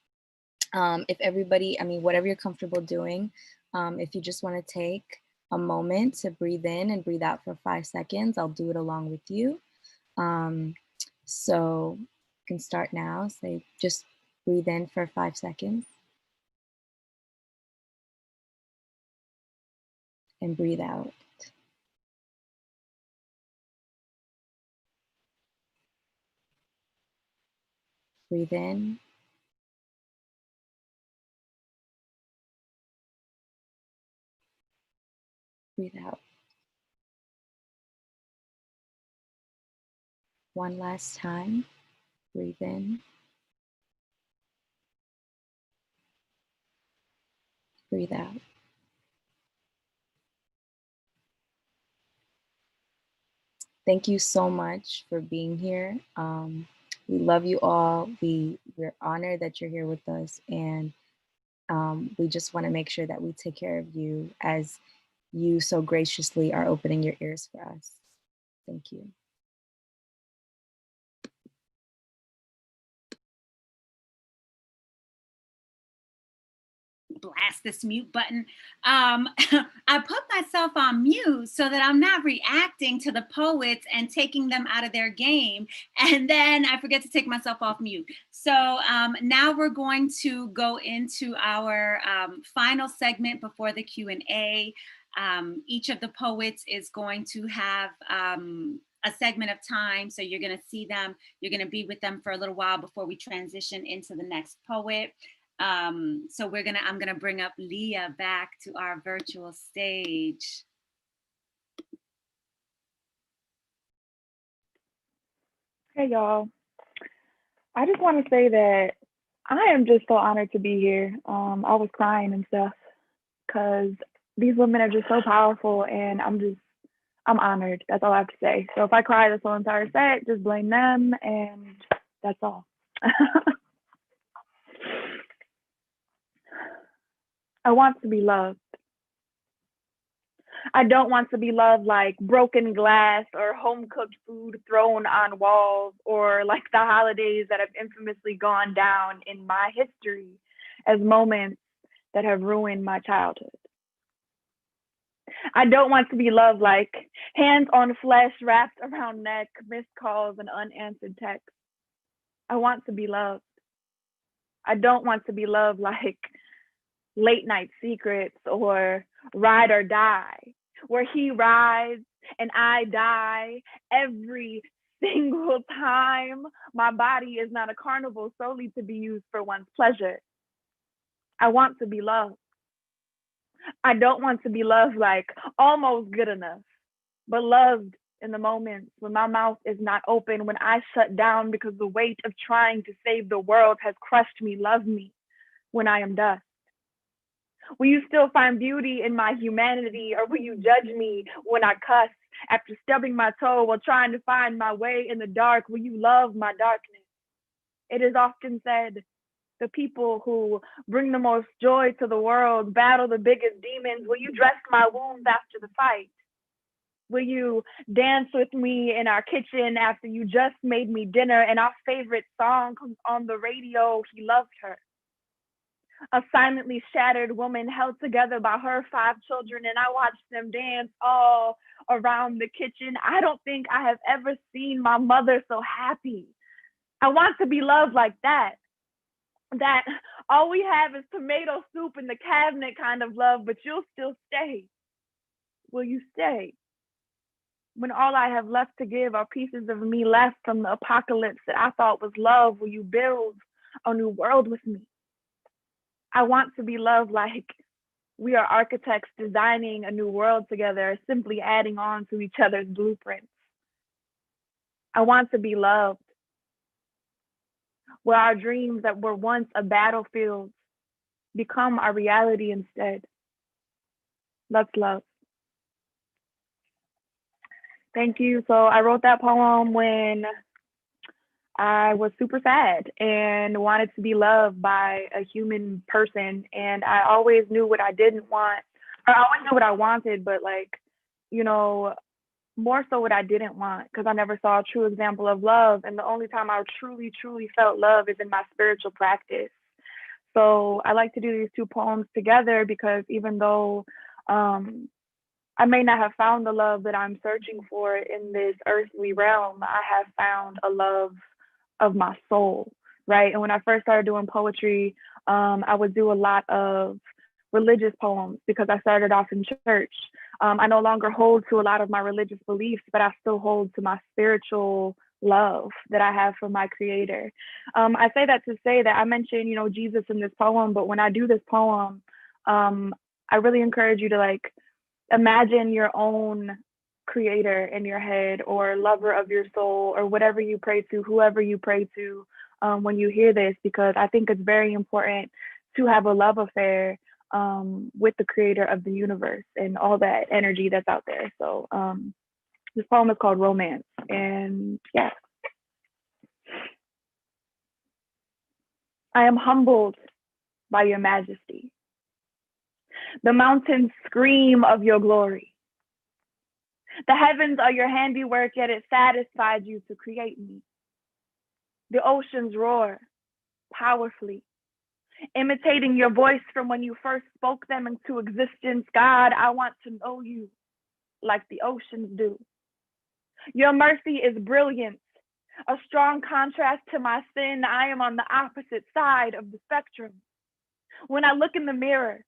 if everybody, whatever you're comfortable doing, if you just want to take a moment to breathe in and breathe out for 5 seconds, I'll do it along with you. So you can start now. Say, just breathe in for 5 seconds and breathe out. Breathe in. Breathe out. One last time. Breathe in. Breathe out. Thank you so much for being here. We love you all. We're honored that you're here with us, and we just want to make sure that we take care of you as you so graciously are opening your ears for us. Thank you. Blast this mute button. I put myself on mute so that I'm not reacting to the poets and taking them out of their game. And then I forget to take myself off mute. So now we're going to go into our final segment before the Q&A. Each of the poets is going to have a segment of time. So you're going to see them. You're going to be with them for a little while before we transition into the next poet. So I'm gonna bring up Leah back to our virtual stage. Hey y'all. I just want to say that I am just so honored to be here. I was crying and stuff because these women are just so powerful, and I'm honored. That's all I have to say. So if I cry this whole entire set, just blame them, and that's all. I want to be loved. I don't want to be loved like broken glass or home cooked food thrown on walls, or like the holidays that have infamously gone down in my history as moments that have ruined my childhood. I don't want to be loved like hands on flesh wrapped around neck, missed calls, and unanswered texts. I want to be loved. I don't want to be loved like late night secrets or ride or die, where he rides and I die every single time. My body is not a carnival solely to be used for one's pleasure. I want to be loved. I don't want to be loved like almost good enough, but loved in the moments when my mouth is not open, when I shut down because the weight of trying to save the world has crushed me. Love me when I am dust. Will you still find beauty in my humanity, or will you judge me when I cuss after stubbing my toe while trying to find my way in the dark? Will you love my darkness? It is often said, the people who bring the most joy to the world battle the biggest demons. Will you dress my wounds after the fight? Will you dance with me in our kitchen after you just made me dinner and our favorite song comes on the radio? He loved her. A silently shattered woman held together by her 5 children, and I watched them dance all around the kitchen. I don't think I have ever seen my mother so happy. I want to be loved like that. That all we have is tomato soup in the cabinet kind of love, but you'll still stay. Will you stay? When all I have left to give are pieces of me left from the apocalypse that I thought was love, will you build a new world with me? I want to be loved like we are architects designing a new world together, simply adding on to each other's blueprints. I want to be loved where our dreams that were once a battlefield become our reality instead. Let's love. Thank you. So I wrote that poem when I was super sad and wanted to be loved by a human person. And I always knew what I didn't want or I wouldn't do what I wanted, but like, you know, more so what I didn't want, because I never saw a true example of love. And the only time I truly, truly felt love is in my spiritual practice. So I like to do these two poems together because even though I may not have found the love that I'm searching for in this earthly realm, I have found a love of my soul, right? And when I first started doing poetry, I would do a lot of religious poems because I started off in church. I no longer hold to a lot of my religious beliefs, but I still hold to my spiritual love that I have for my creator. I say that to say that I mentioned, you know, Jesus in this poem, but when I do this poem, I really encourage you to like imagine your own creator in your head or lover of your soul or whatever you pray to, whoever you pray to when you hear this, because I think it's very important to have a love affair with the creator of the universe and all that energy that's out there. So this poem is called Romance. And yeah. I am humbled by your majesty. The mountains scream of your glory. The heavens are your handiwork, yet it satisfied you to create me. The oceans roar powerfully, imitating your voice from when you first spoke them into existence. God, I want to know you like the oceans do. Your mercy is brilliant, a strong contrast to my sin. I am on the opposite side of the spectrum. When I look in the mirror,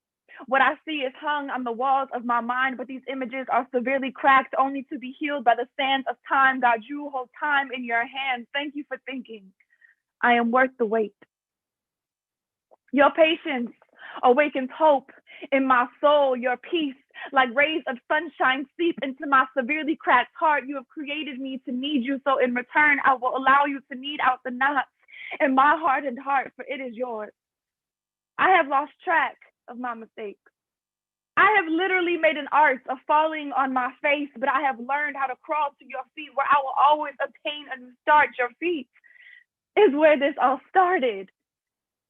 what I see is hung on the walls of my mind, but these images are severely cracked, only to be healed by the sands of time. God, you hold time in your hands. Thank you for thinking I am worth the wait. Your patience awakens hope in my soul. Your peace, like rays of sunshine, seep into my severely cracked heart. You have created me to need you, so in return, I will allow you to knead out the knots in my hardened heart, for it is yours. I have lost track of my mistakes. I have literally made an art of falling on my face, but I have learned how to crawl to your feet, where I will always obtain a new start. Your feet is where this all started.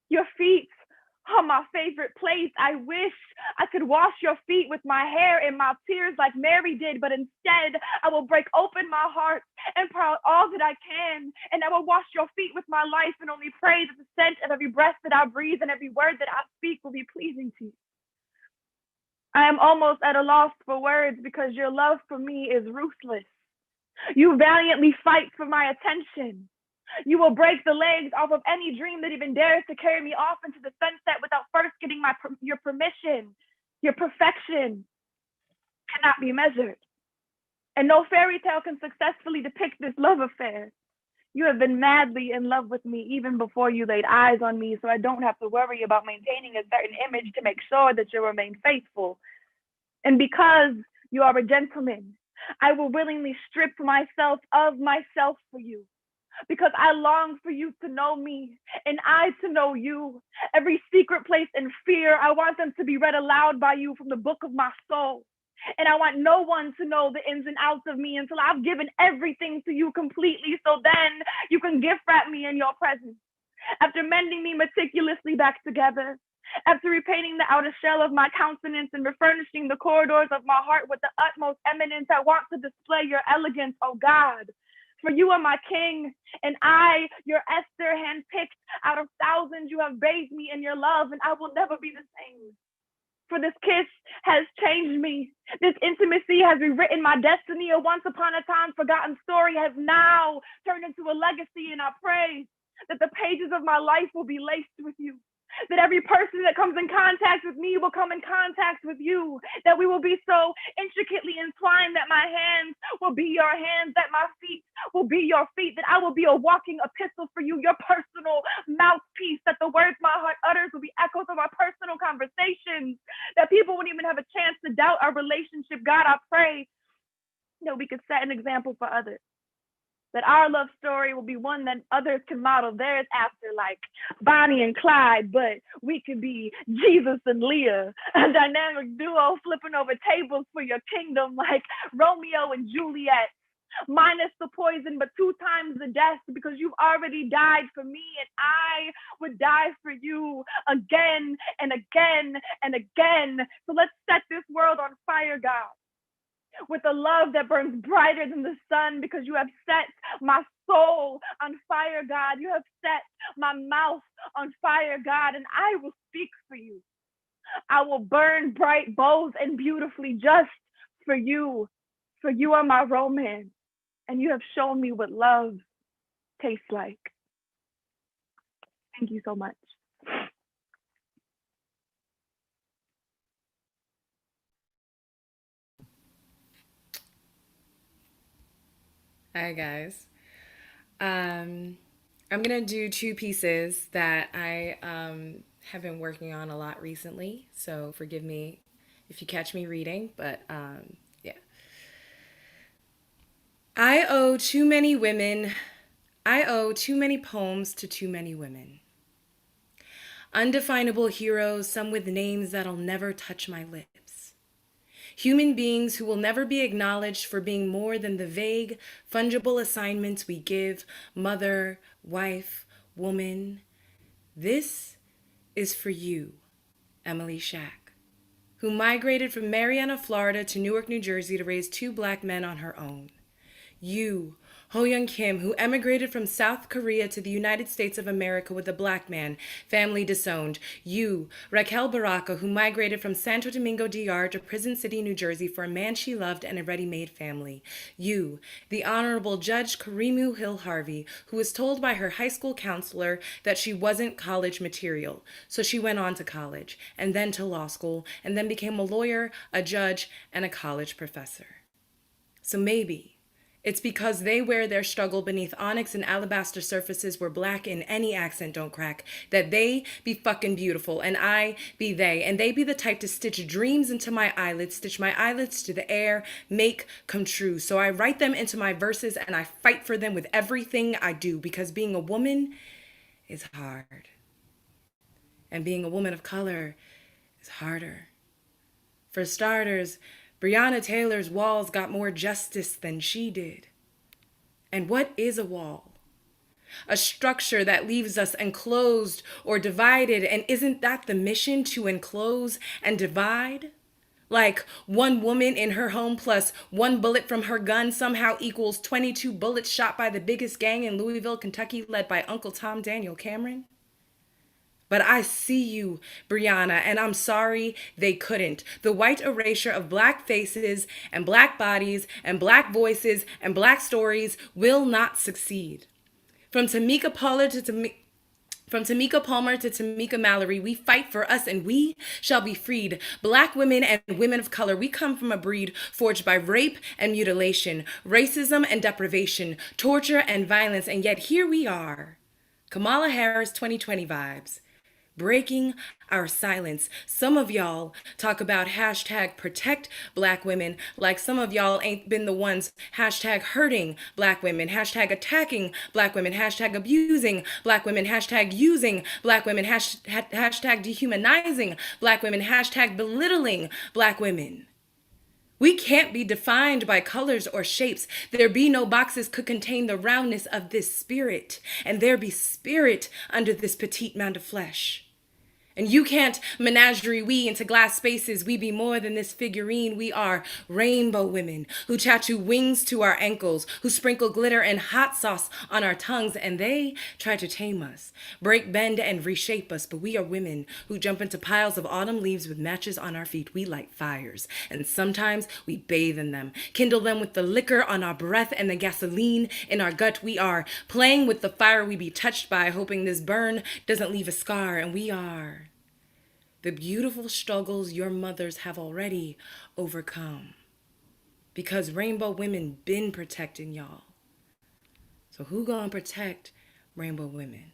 Your feet are my favorite place. I wish I could wash your feet with my hair and my tears like Mary did, but instead I will break open my heart and pour out all that I can, and I will wash your feet with my life and only pray that the scent of every breath that I breathe and every word that I speak will be pleasing to you. I am almost at a loss for words because your love for me is ruthless. You valiantly fight for my attention. You will break the legs off of any dream that even dares to carry me off into the sunset without first getting your permission. Your perfection cannot be measured. And no fairy tale can successfully depict this love affair. You have been madly in love with me even before you laid eyes on me, so I don't have to worry about maintaining a certain image to make sure that you remain faithful. And because you are a gentleman, I will willingly strip myself of myself for you, because I long for you to know me and I to know you. Every secret place and fear, I want them to be read aloud by you from the book of my soul. And I want no one to know the ins and outs of me until I've given everything to you completely, so then you can gift wrap me in your presence. After mending me meticulously back together, after repainting the outer shell of my countenance and refurnishing the corridors of my heart with the utmost eminence, I want to display your elegance, oh God. For you are my king, and I, your Esther, handpicked out of thousands. You have bathed me in your love, and I will never be the same. For this kiss has changed me. This intimacy has rewritten my destiny. A once upon a time forgotten story has now turned into a legacy, and I pray that the pages of my life will be laced with you. That every person that comes in contact with me will come in contact with you. That we will be so intricately entwined that my hands will be your hands, that my feet will be your feet, that I will be a walking epistle for you, your personal mouthpiece, that the words my heart utters will be echoes of our personal conversations, that people wouldn't even have a chance to doubt our relationship. God, I pray that we could set an example for others. That our love story will be one that others can model theirs after, like Bonnie and Clyde, but we could be Jesus and Leah, a dynamic duo flipping over tables for your kingdom, like Romeo and Juliet. minus the poison, but 2 times the death, because you've already died for me, and I would die for you again and again and again. So let's set this world on fire, God, with a love that burns brighter than the sun, because you have set my soul on fire, God. You have set my mouth on fire, God, and I will speak for you. I will burn bright, bold, and beautifully just for you. For you are my romance, and you have shown me what love tastes like. Thank you so much. Hi guys. I'm gonna do 2 pieces that I have been working on a lot recently, so forgive me if you catch me reading, but yeah. I owe too many poems to too many women. Undefinable heroes, some with names that'll never touch my lips. Human beings who will never be acknowledged for being more than the vague, fungible assignments we give mother, wife, woman. This is for you, Emily Shack, who migrated from Marianna, Florida to Newark, New Jersey to raise 2 Black men on her own. You, Ho-Young Kim, who emigrated from South Korea to the United States of America with a Black man, family disowned. You, Raquel Baraka, who migrated from Santo Domingo, DR to Prison City, New Jersey for a man she loved and a ready-made family. You, the Honorable Judge Karimu Hill Harvey, who was told by her high school counselor that she wasn't college material. So she went on to college, and then to law school, and then became a lawyer, a judge, and a college professor. So maybe it's because they wear their struggle beneath onyx and alabaster surfaces where Black in any accent don't crack, that they be fucking beautiful and I be they, and they be the type to stitch dreams into my eyelids, stitch my eyelids to the air, make come true. So I write them into my verses and I fight for them with everything I do, because being a woman is hard. And being a woman of color is harder. For starters, Breonna Taylor's walls got more justice than she did. And what is a wall? A structure that leaves us enclosed or divided, and isn't that the mission, to enclose and divide? Like 1 woman in her home plus 1 bullet from her gun somehow equals 22 bullets shot by the biggest gang in Louisville, Kentucky, led by Uncle Tom Daniel Cameron? But I see you, Breonna, and I'm sorry they couldn't. The white erasure of Black faces and Black bodies and Black voices and Black stories will not succeed. From Tamika Palmer to Tamika Mallory, we fight for us and we shall be freed. Black women and women of color, we come from a breed forged by rape and mutilation, racism and deprivation, torture and violence, and yet here we are. Kamala Harris 2020 vibes. Breaking our silence. Some of y'all talk about hashtag protect Black women like some of y'all ain't been the ones hashtag hurting Black women, hashtag attacking Black women, hashtag abusing Black women, hashtag using Black women, hashtag dehumanizing Black women, hashtag belittling Black women. We can't be defined by colors or shapes. There be no boxes could contain the roundness of this spirit, and there be spirit under this petite mound of flesh. And you can't menagerie we into glass spaces. We be more than this figurine. We are rainbow women who tattoo wings to our ankles, who sprinkle glitter and hot sauce on our tongues, and they try to tame us, break, bend, and reshape us. But we are women who jump into piles of autumn leaves with matches on our feet. We light fires, and sometimes we bathe in them, kindle them with the liquor on our breath and the gasoline in our gut. We are playing with the fire we be touched by, hoping this burn doesn't leave a scar, and we are the beautiful struggles your mothers have already overcome. Because rainbow women been protecting y'all. So who gonna protect rainbow women?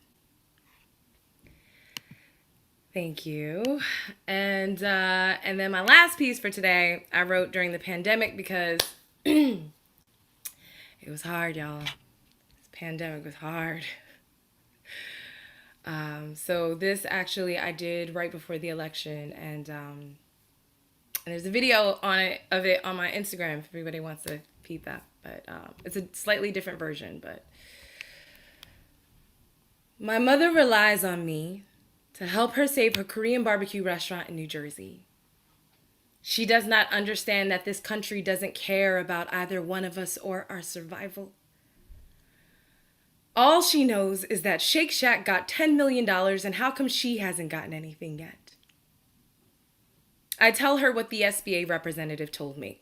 Thank you. And then my last piece for today, I wrote during the pandemic because it was hard, y'all. This pandemic was hard. So this actually I did right before the election, and there's a video of it on my Instagram if everybody wants to peep that. but it's a slightly different version. But my mother relies on me to help her save her Korean barbecue restaurant in New Jersey. She does not understand that this country doesn't care about either one of us or our survival. All she knows is that Shake Shack got $10 million, and how come she hasn't gotten anything yet? I tell her what the SBA representative told me,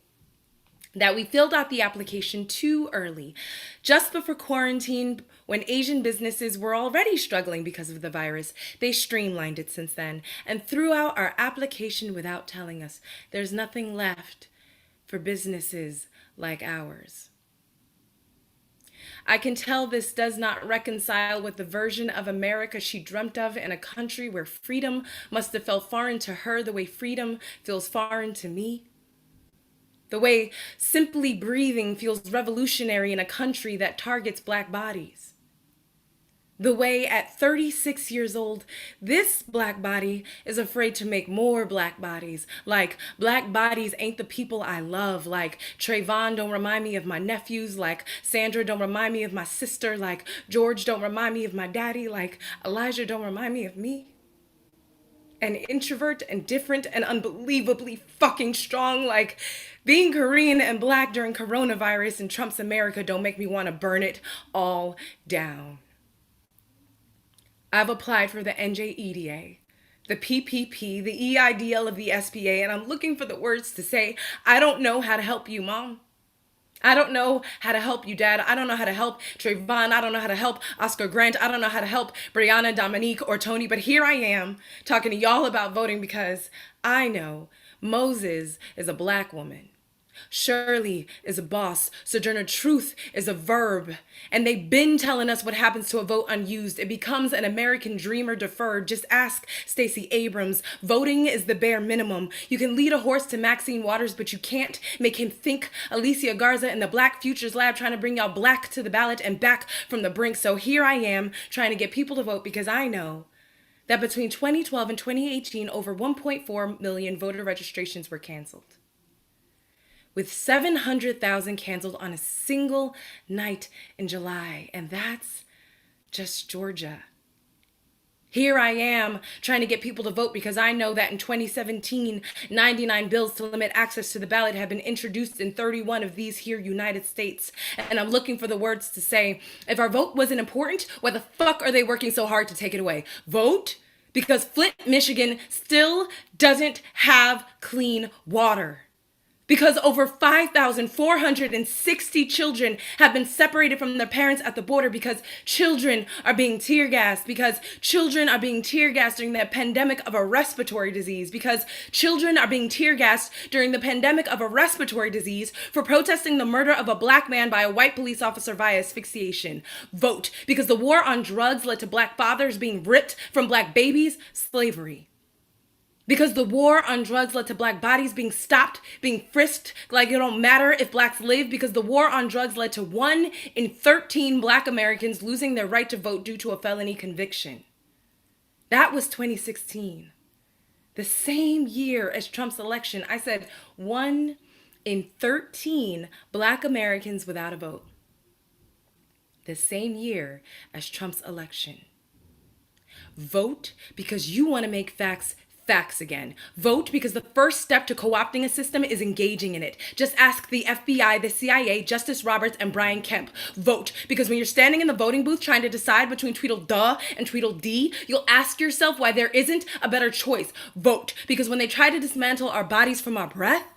that we filled out the application too early, just before quarantine, when Asian businesses were already struggling because of the virus. They streamlined it since then and threw out our application without telling us. There's nothing left for businesses like ours. I can tell this does not reconcile with the version of America she dreamt of, in a country where freedom must have felt foreign to her the way freedom feels foreign to me. The way simply breathing feels revolutionary in a country that targets Black bodies. The way at 36 years old, this Black body is afraid to make more Black bodies. Like, Black bodies ain't the people I love. Like, Trayvon don't remind me of my nephews. Like, Sandra don't remind me of my sister. Like, George don't remind me of my daddy. Like, Elijah don't remind me of me. An introvert and different and unbelievably fucking strong. Like, being Korean and Black during coronavirus in Trump's America don't make me want to burn it all down. I've applied for the NJEDA, the PPP, the EIDL of the SBA, and I'm looking for the words to say, I don't know how to help you, Mom. I don't know how to help you, Dad. I don't know how to help Trayvon. I don't know how to help Oscar Grant. I don't know how to help Brianna, Dominique, or Tony. But here I am talking to y'all about voting because I know Moses is a Black woman. Shirley is a boss. Sojourner Truth is a verb. And they've been telling us what happens to a vote unused. It becomes an American dreamer deferred. Just ask Stacey Abrams. Voting is the bare minimum. You can lead a horse to Maxine Waters, but you can't make him think. Alicia Garza in the Black Futures Lab trying to bring y'all Black to the ballot and back from the brink. So here I am trying to get people to vote because I know that between 2012 and 2018, over 1.4 million voter registrations were canceled, with 700,000 canceled on a single night in July. And that's just Georgia. Here I am trying to get people to vote because I know that in 2017, 99 bills to limit access to the ballot have been introduced in 31 of these here United States. And I'm looking for the words to say, if our vote wasn't important, why the fuck are they working so hard to take it away? Vote because Flint, Michigan still doesn't have clean water. Because over 5,460 children have been separated from their parents at the border because children are being tear gassed, because children are being tear gassed during the pandemic of a respiratory disease, because children are being tear gassed during the pandemic of a respiratory disease for protesting the murder of a Black man by a white police officer via asphyxiation. Vote because the war on drugs led to Black fathers being ripped from Black babies, slavery. Because the war on drugs led to Black bodies being stopped, being frisked, like it don't matter if Blacks live, because the war on drugs led to 1 in 13 Black Americans losing their right to vote due to a felony conviction. That was 2016. The same year as Trump's election, I said 1 in 13 Black Americans without a vote. The same year as Trump's election. Vote because you want to make facts again. Vote because the first step to co-opting a system is engaging in it. Just ask the FBI, the CIA, Justice Roberts, and Brian Kemp. Vote because when you're standing in the voting booth trying to decide between Tweedledum and Tweedledee, you'll ask yourself why there isn't a better choice. Vote because when they try to dismantle our bodies from our breath,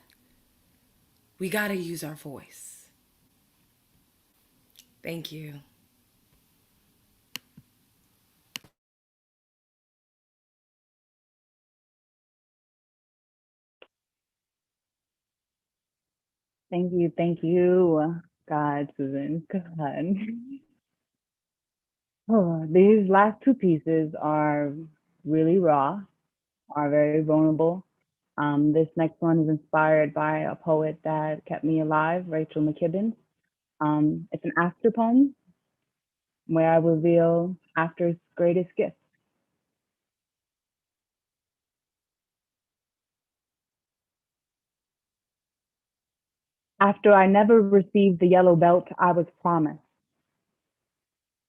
we gotta use our voice. Thank you. Thank you. God, Susan, God. Oh, these last two pieces are really raw, are very vulnerable. This next one is inspired by a poet that kept me alive, Rachel McKibben. It's an after poem where I reveal after's greatest gift. After I never received the yellow belt I was promised.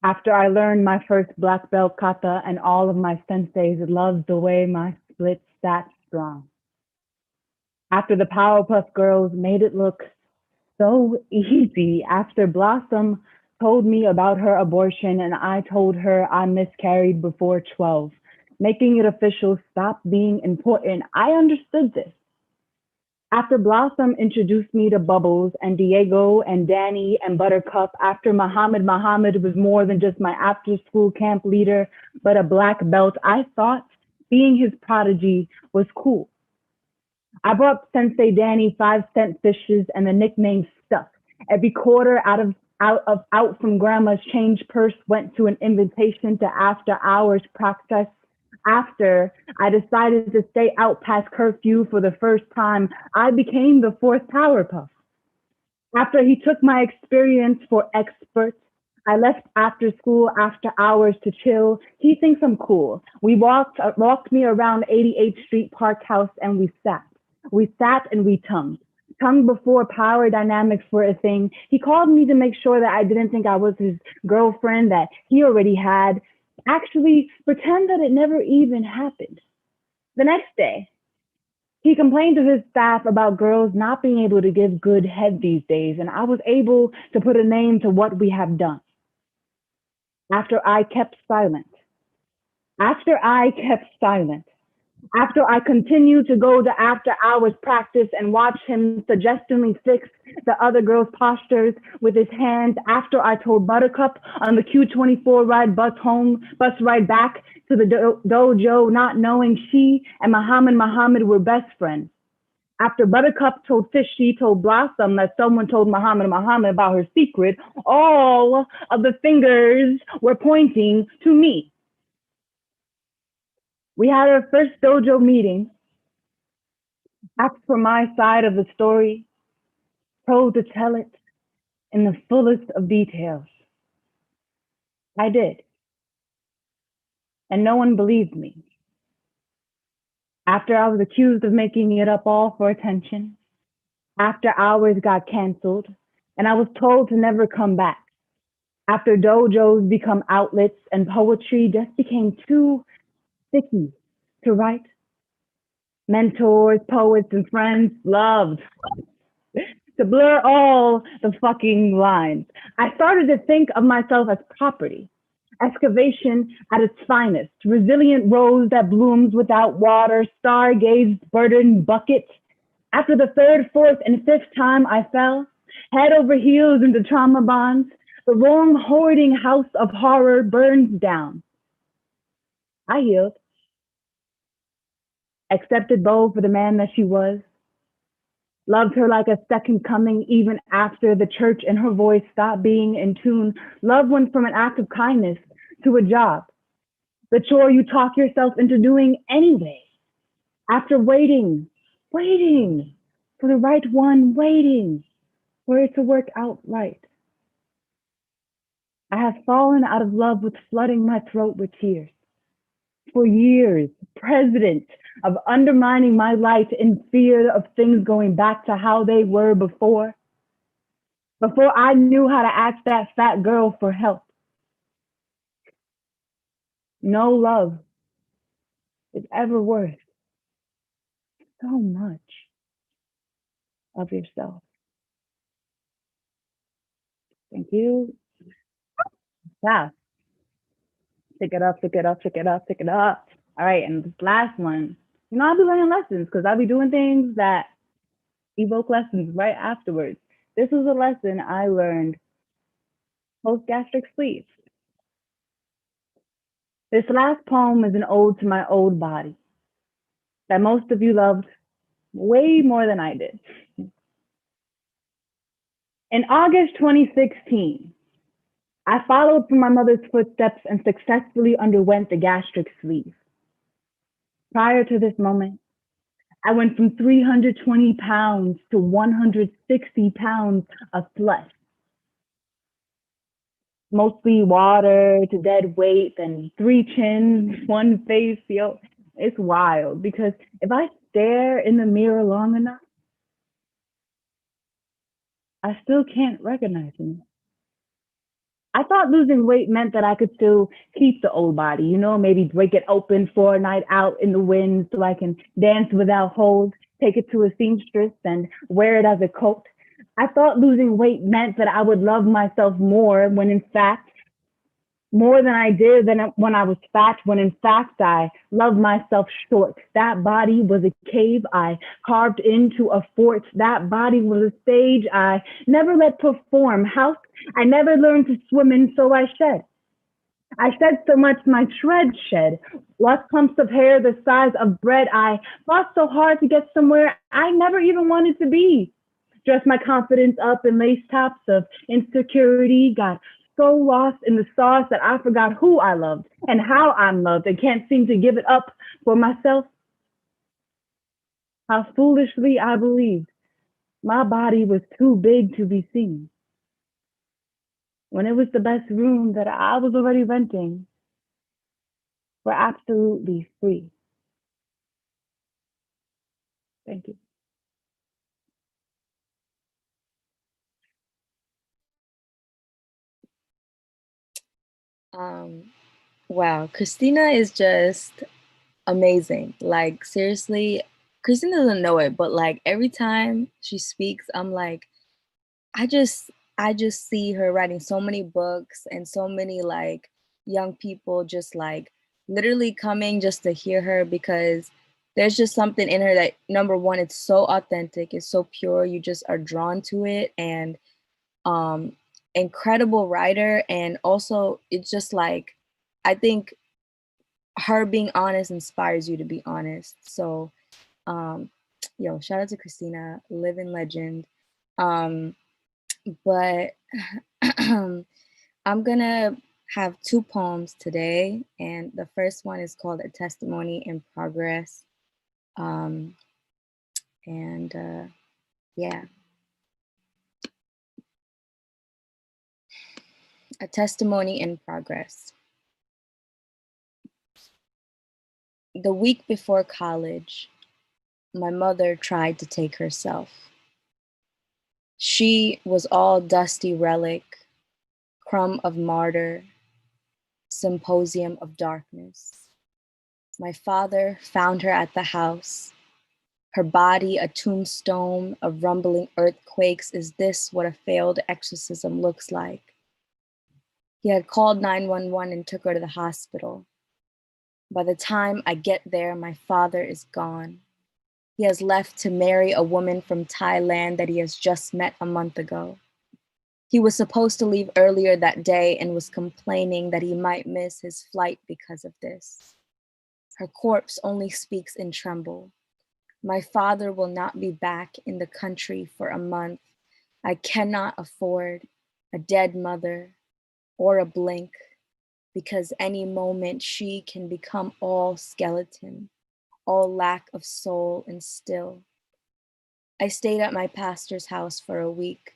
After I learned my first black belt kata and all of my senseis loved the way my split sat strong. After the Powerpuff Girls made it look so easy. After Blossom told me about her abortion and I told her I miscarried before 12, making it official stopped being important. I understood this. After Blossom introduced me to Bubbles and Diego and Danny and Buttercup, after Muhammad was more than just my after school camp leader, but a black belt, I thought being his prodigy was cool. I brought Sensei Danny 5-cent fishes and the nickname stuck. Every quarter out from grandma's change purse went to an invitation to after hours practice. After I decided to stay out past curfew for the first time, I became the fourth Powerpuff. After he took my experience for expert, I left after school, after hours to chill. He thinks I'm cool. We walked me around 88th Street Park House and we sat. We sat and we tongued. Tongue before power dynamics were a thing. He called me to make sure that I didn't think I was his girlfriend that he already had. Actually, pretend that it never even happened. The next day, he complained to his staff about girls not being able to give good head these days, and I was able to put a name to what we have done. After I kept silent, after I continued to go to after hours practice and watch him suggestively fix the other girls' postures with his hands, after I told Buttercup on the Q24 bus ride back to the dojo, not knowing she and Muhammad were best friends. After Buttercup told Fish, she told Blossom that someone told Muhammad about her secret, all of the fingers were pointing to me. We had our first dojo meeting, asked for my side of the story, told to tell it in the fullest of details. I did, and no one believed me. After I was accused of making it up all for attention, after hours got canceled, and I was told to never come back. After dojos become outlets and poetry just became too sticky to write. Mentors, poets, and friends loved to blur all the fucking lines. I started to think of myself as property, excavation at its finest, resilient rose that blooms without water, stargaze burdened bucket. After the third, fourth, and fifth time I fell, head over heels into trauma bonds, the long hoarding house of horror burns down. I healed, accepted Bo for the man that she was, loved her like a second coming even after the church and her voice stopped being in tune. Love went from an act of kindness to a job, the chore you talk yourself into doing anyway. After waiting for the right one, waiting for it to work out right. I have fallen out of love with flooding my throat with tears. For years, president of undermining my light in fear of things going back to how they were before I knew how to ask that fat girl for help. No love is ever worth so much of yourself. Thank you. Yeah. Pick it up, pick it up, pick it up, pick it up. All right, and this last one, I'll be learning lessons because I'll be doing things that evoke lessons right afterwards. This was a lesson I learned post-gastric sleeve. This last poem is an ode to my old body that most of you loved way more than I did. In August 2016, I followed from my mother's footsteps and successfully underwent the gastric sleeve. Prior to this moment, I went from 320 pounds to 160 pounds of flesh. Mostly water to dead weight and 3 chins, 1 face. Yo, it's wild because if I stare in the mirror long enough, I still can't recognize me. I thought losing weight meant that I could still keep the old body, maybe break it open for a night out in the wind so I can dance without hold, take it to a seamstress and wear it as a coat. I thought losing weight meant that I would love myself more when in fact, more than I did than when I was fat, when in fact I loved myself short. That body was a cave I carved into a fort. That body was a stage I never let perform. House I never learned to swim in, so I shed. I shed so much my shreds shed. Lost clumps of hair the size of bread. I fought so hard to get somewhere I never even wanted to be. Dressed my confidence up in lace tops of insecurity. Got so lost in the sauce that I forgot who I loved and how I'm loved and can't seem to give it up for myself. How foolishly I believed my body was too big to be seen, when it was the best room that I was already renting for absolutely free. Thank you. Wow, Christina is just amazing. Like, seriously, Christina doesn't know it, but like every time she speaks, I'm like, I just I just see her writing so many books and so many like young people just like literally coming just to hear her, because there's just something in her that, number one, it's so authentic, it's so pure, you just are drawn to it. And um incredible writer. And also it's just like, I think her being honest inspires you to be honest. So um yo, shout out to Christina, living legend. um but I'm gonna have two poems today, and the first one is called A Testimony in Progress. Um, and yeah, A Testimony in Progress. The week before college, my mother tried to take herself. She was all dusty relic, crumb of martyr, symposium of darkness. My father found her at the house, her body a tombstone of rumbling earthquakes. Is this what a failed exorcism looks like? He had called 911 and took her to the hospital. By the time I get there, my father is gone. He has left to marry a woman from Thailand that he has just met a month ago. He was supposed to leave earlier that day and was complaining that he might miss his flight because of this. Her corpse only speaks in tremble. My father will not be back in the country for a month. I cannot afford a dead mother or a blink, because any moment she can become all skeleton, all lack of soul and still. I stayed at my pastor's house for a week.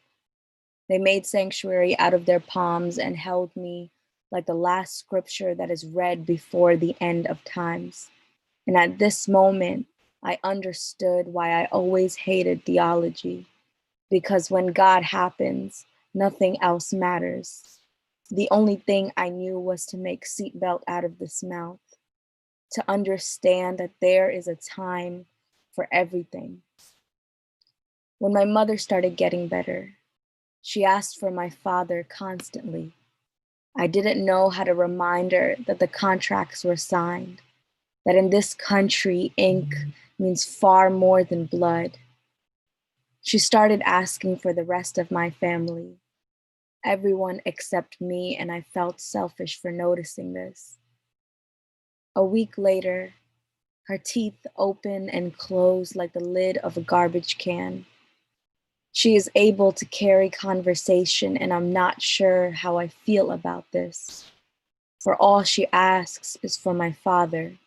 They made sanctuary out of their palms and held me like the last scripture that is read before the end of times. And at this moment, I understood why I always hated theology, because when God happens, nothing else matters. The only thing I knew was to make seatbelt out of this mouth, to understand that there is a time for everything. When my mother started getting better, she asked for my father constantly. I didn't know how to remind her that the contracts were signed, that in this country, ink means far more than blood. She started asking for the rest of my family, everyone except me, and I felt selfish for noticing this. A week later, her teeth open and close like the lid of a garbage can. She is able to carry conversation, and I'm not sure how I feel about this, for all she asks is for my father.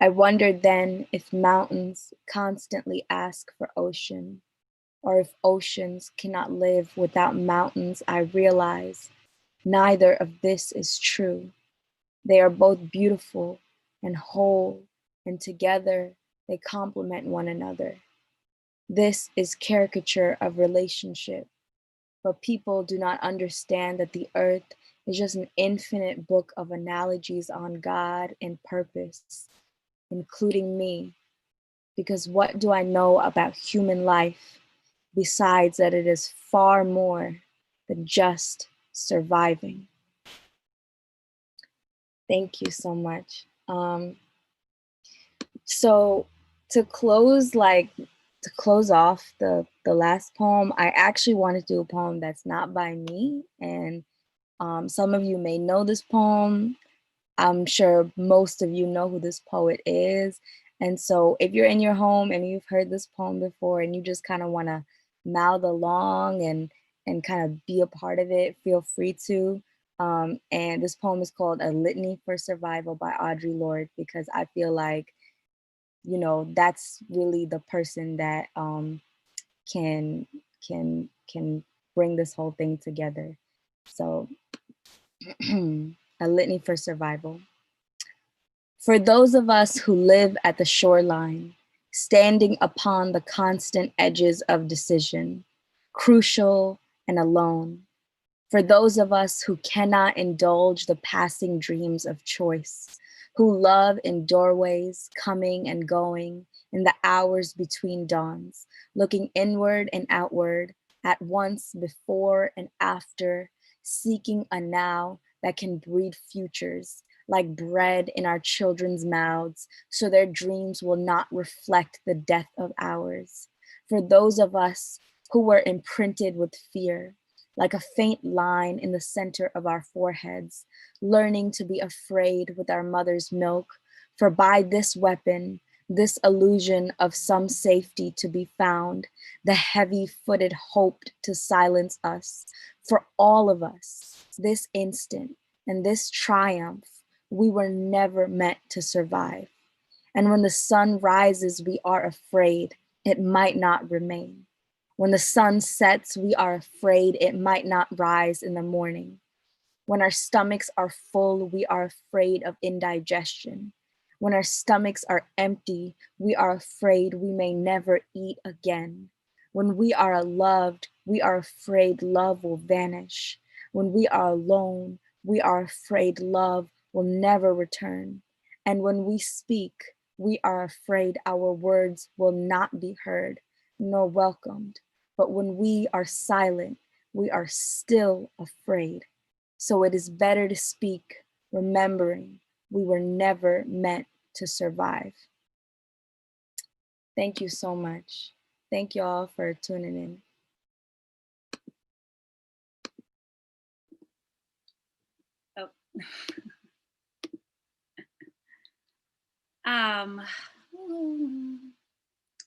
I wondered then if mountains constantly ask for ocean, or if oceans cannot live without mountains. I realize neither of this is true. They are both beautiful and whole, and together they complement one another. This is caricature of relationship, but people do not understand that the earth is just an infinite book of analogies on God and purpose, including me, because what do I know about human life besides that it is far more than just surviving? Thank you so much. So to close off the last poem, I actually wanted to do a poem that's not by me, and some of you may know this poem. I'm sure most of you know who this poet is. And so if you're in your home and you've heard this poem before and you just kind of want to mouth along and kind of be a part of it, feel free to. And this poem is called A Litany for Survival by Audre Lorde, because I feel like, you know, that's really the person that can bring this whole thing together. So A Litany for Survival. For those of us who live at the shoreline, standing upon the constant edges of decision, crucial and alone. For those of us who cannot indulge the passing dreams of choice, who love in doorways, coming and going, in the hours between dawns, looking inward and outward, at once, before and after, seeking a now that can breed futures, like bread in our children's mouths, so their dreams will not reflect the death of ours. For those of us who were imprinted with fear, like a faint line in the center of our foreheads, learning to be afraid with our mother's milk, for by this weapon, this illusion of some safety to be found, the heavy-footed hoped to silence us. For all of us, this instant and this triumph, we were never meant to survive. And when the sun rises, we are afraid it might not remain. When the sun sets, we are afraid it might not rise in the morning. When our stomachs are full, we are afraid of indigestion. When our stomachs are empty, we are afraid we may never eat again. When we are loved, we are afraid love will vanish. When we are alone, we are afraid love will never return. And when we speak, we are afraid our words will not be heard nor welcomed. But when we are silent, we are still afraid. So it is better to speak, remembering we were never meant to survive. Thank you so much. Thank you all for tuning in. Oh.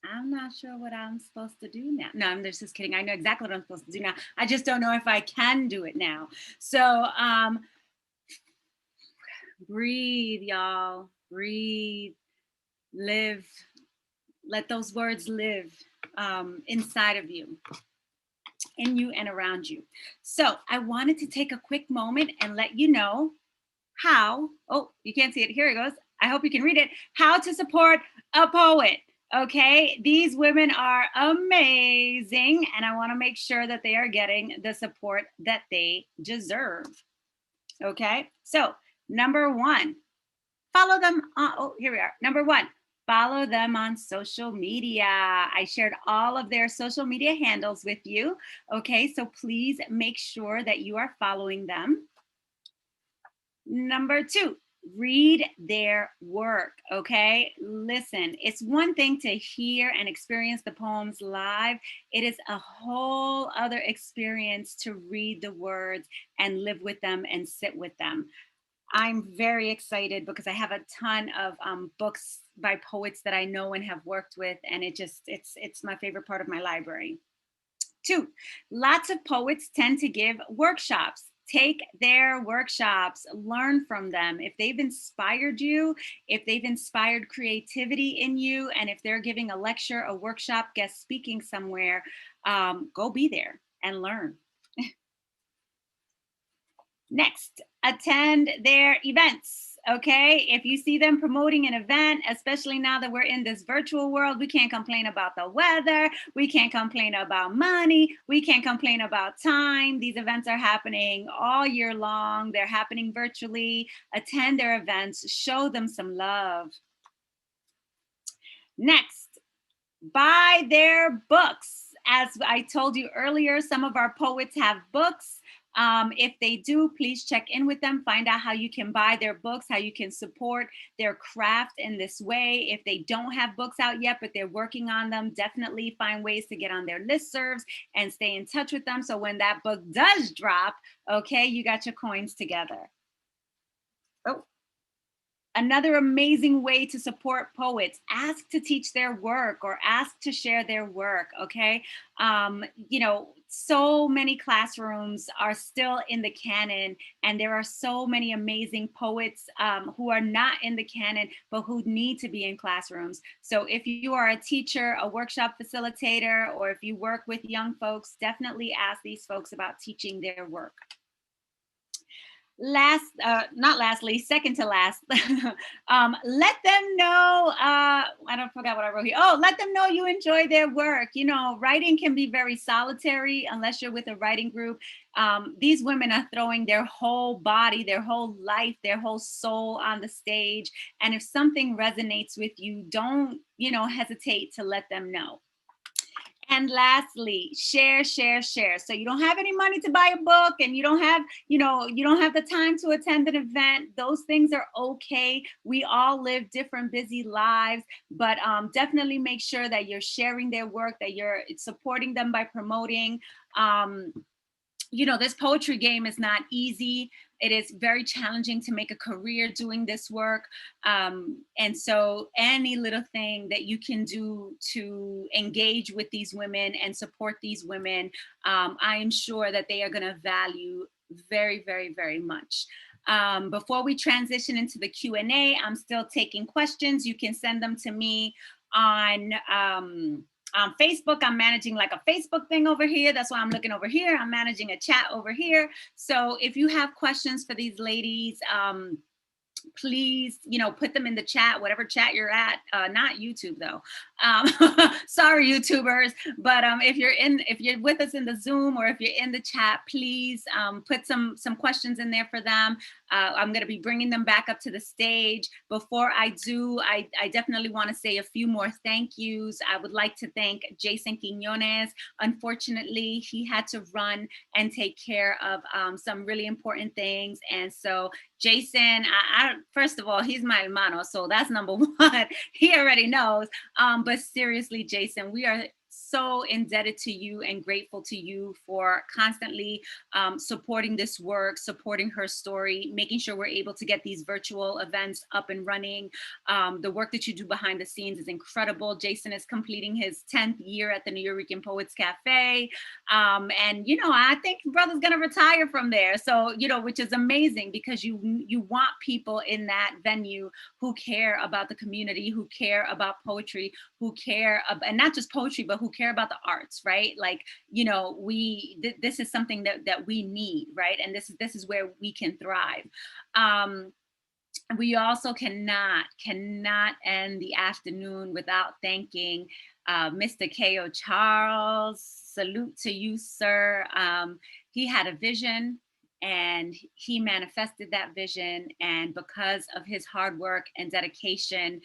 I'm not sure what I'm supposed to do now. No, I'm just kidding. I know exactly what I'm supposed to do now. I just don't know if I can do it now. So breathe, y'all. Breathe, live. Let those words live inside of you, in you and around you. So I wanted to take a quick moment and let you know how, oh, you can't see it. Here it goes. I hope you can read it. How to support a poet. Okay, these women are amazing, and I want to make sure that they are getting the support that they deserve. Okay, so number one, follow them on, oh, here we are. Number one, follow them on social media. I shared all of their social media handles with you. Okay, so please make sure that you are following them. Number two, read their work, okay? Listen, it's one thing to hear and experience the poems live. It is a whole other experience to read the words and live with them and sit with them. I'm very excited because I have a ton of books by poets that I know and have worked with, and it's my favorite part of my library. Two, lots of poets tend to give workshops. Take their workshops, learn from them. If they've inspired you, if they've inspired creativity in you, and if they're giving a lecture, a workshop, guest speaking somewhere, go be there and learn. Next, attend their events. okay? If you see them promoting an event, especially now that we're in this virtual world, we can't complain about the weather. We can't complain about money. We can't complain about time. These events are happening all year long. They're happening virtually. Attend their events, show them some love. Next, buy their books. As I told you earlier, some of our poets have books. If they do, please check in with them, find out how you can buy their books, how you can support their craft in this way. If they don't have books out yet, but they're working on them, definitely find ways to get on their listservs and stay in touch with them. So when that book does drop, okay, you got your coins together. Oh. Another amazing way to support poets, ask to teach their work or ask to share their work, okay? You know, so many classrooms are still in the canon, and there are so many amazing poets who are not in the canon, but who need to be in classrooms. So if you are a teacher, a workshop facilitator, or if you work with young folks, definitely ask these folks about teaching their work. Not lastly, second to last, let them know, I don't forget what I wrote here. Oh, let them know you enjoy their work. You know, writing can be very solitary unless you're with a writing group. These women are throwing their whole body, their whole life, their whole soul on the stage. And if something resonates with you, don't, you know, hesitate to let them know. And lastly, share. So you don't have any money to buy a book and you don't have, you don't have the time to attend an event. Those things are okay. We all live different busy lives, but definitely make sure that you're sharing their work, that you're supporting them by promoting. You know, this poetry game is not easy. It is very challenging to make a career doing this work. And so any little thing that you can do to engage with these women and support these women, I am sure that they are going to value very, very, very much. Before we transition into the Q&A, I'm still taking questions. You can send them to me on Facebook. I'm managing like a Facebook thing over here. That's why I'm looking over here. I'm managing a chat over here. So if you have questions for these ladies, please, you know, put them in the chat, whatever chat you're at, not YouTube though. Sorry, YouTubers, but if you're with us in the Zoom or if you're in the chat, please put some questions in there for them. I'm going to be bringing them back up to the stage. Before I do, I definitely want to say a few more thank yous. I would like to thank Jason Quiñones. Unfortunately, he had to run and take care of some really important things. And so Jason, first of all, he's my hermano, so that's number one. He already knows. But seriously, Jason, we are so indebted to you and grateful to you for constantly supporting this work, supporting HerStory, making sure we're able to get these virtual events up and running. The work that you do behind the scenes is incredible. Jason is completing his 10th year at the New York Poets Cafe. And, you know, I think brother's going to retire from there. So, you know, which is amazing because you want people in that venue who care about the community, who care about poetry, who care, and not just poetry, but who care about the arts, right? Like, you know, this is something that we need, right? And this is where we can thrive. We also cannot end the afternoon without thanking Mr. K.O. Charles. Salute to you, sir. He had a vision and he manifested that vision. And because of his hard work and dedication,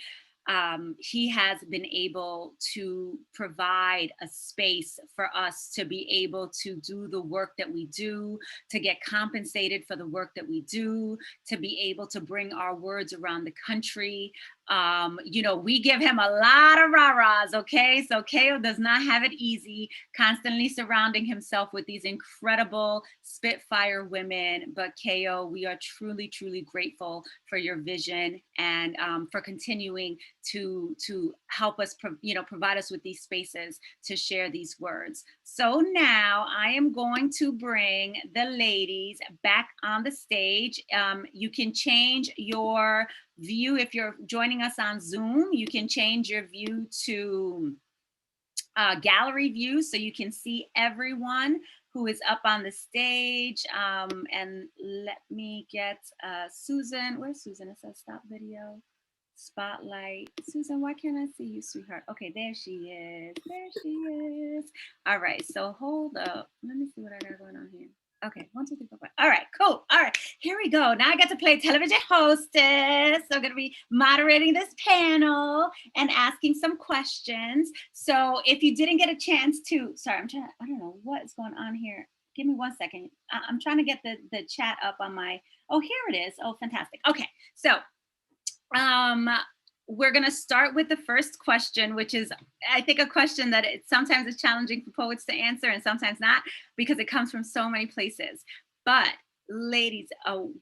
he has been able to provide a space for us to be able to do the work that we do, to get compensated for the work that we do, to be able to bring our words around the country. You know, we give him a lot of rah-rahs, okay? So K.O. does not have it easy, constantly surrounding himself with these incredible Spitfire women. But K.O., we are truly, truly grateful for your vision and for continuing to help us, provide us with these spaces to share these words. So now I am going to bring the ladies back on the stage. You can change your view if you're joining us on Zoom. You can change your view to gallery view so you can see everyone who is up on the stage. And let me get Susan. Where's Susan? It says stop video. Spotlight. Susan, why can't I see you, sweetheart? Okay, there she is. There she is. All right, so hold up. Let me see what I got going on here. Okay, 1, 2, 3, 4, 5. All right, cool. All right, here we go. Now I got to play television hostess. So I'm going to be moderating this panel and asking some questions. So if you didn't get a chance to, sorry, I don't know what is going on here. Give me 1 second. I'm trying to get the chat up on my, oh, here it is. Oh, fantastic. Okay, so we're going to start with the first question, which is, I think, a question that sometimes is challenging for poets to answer and sometimes not, because it comes from so many places. But ladies,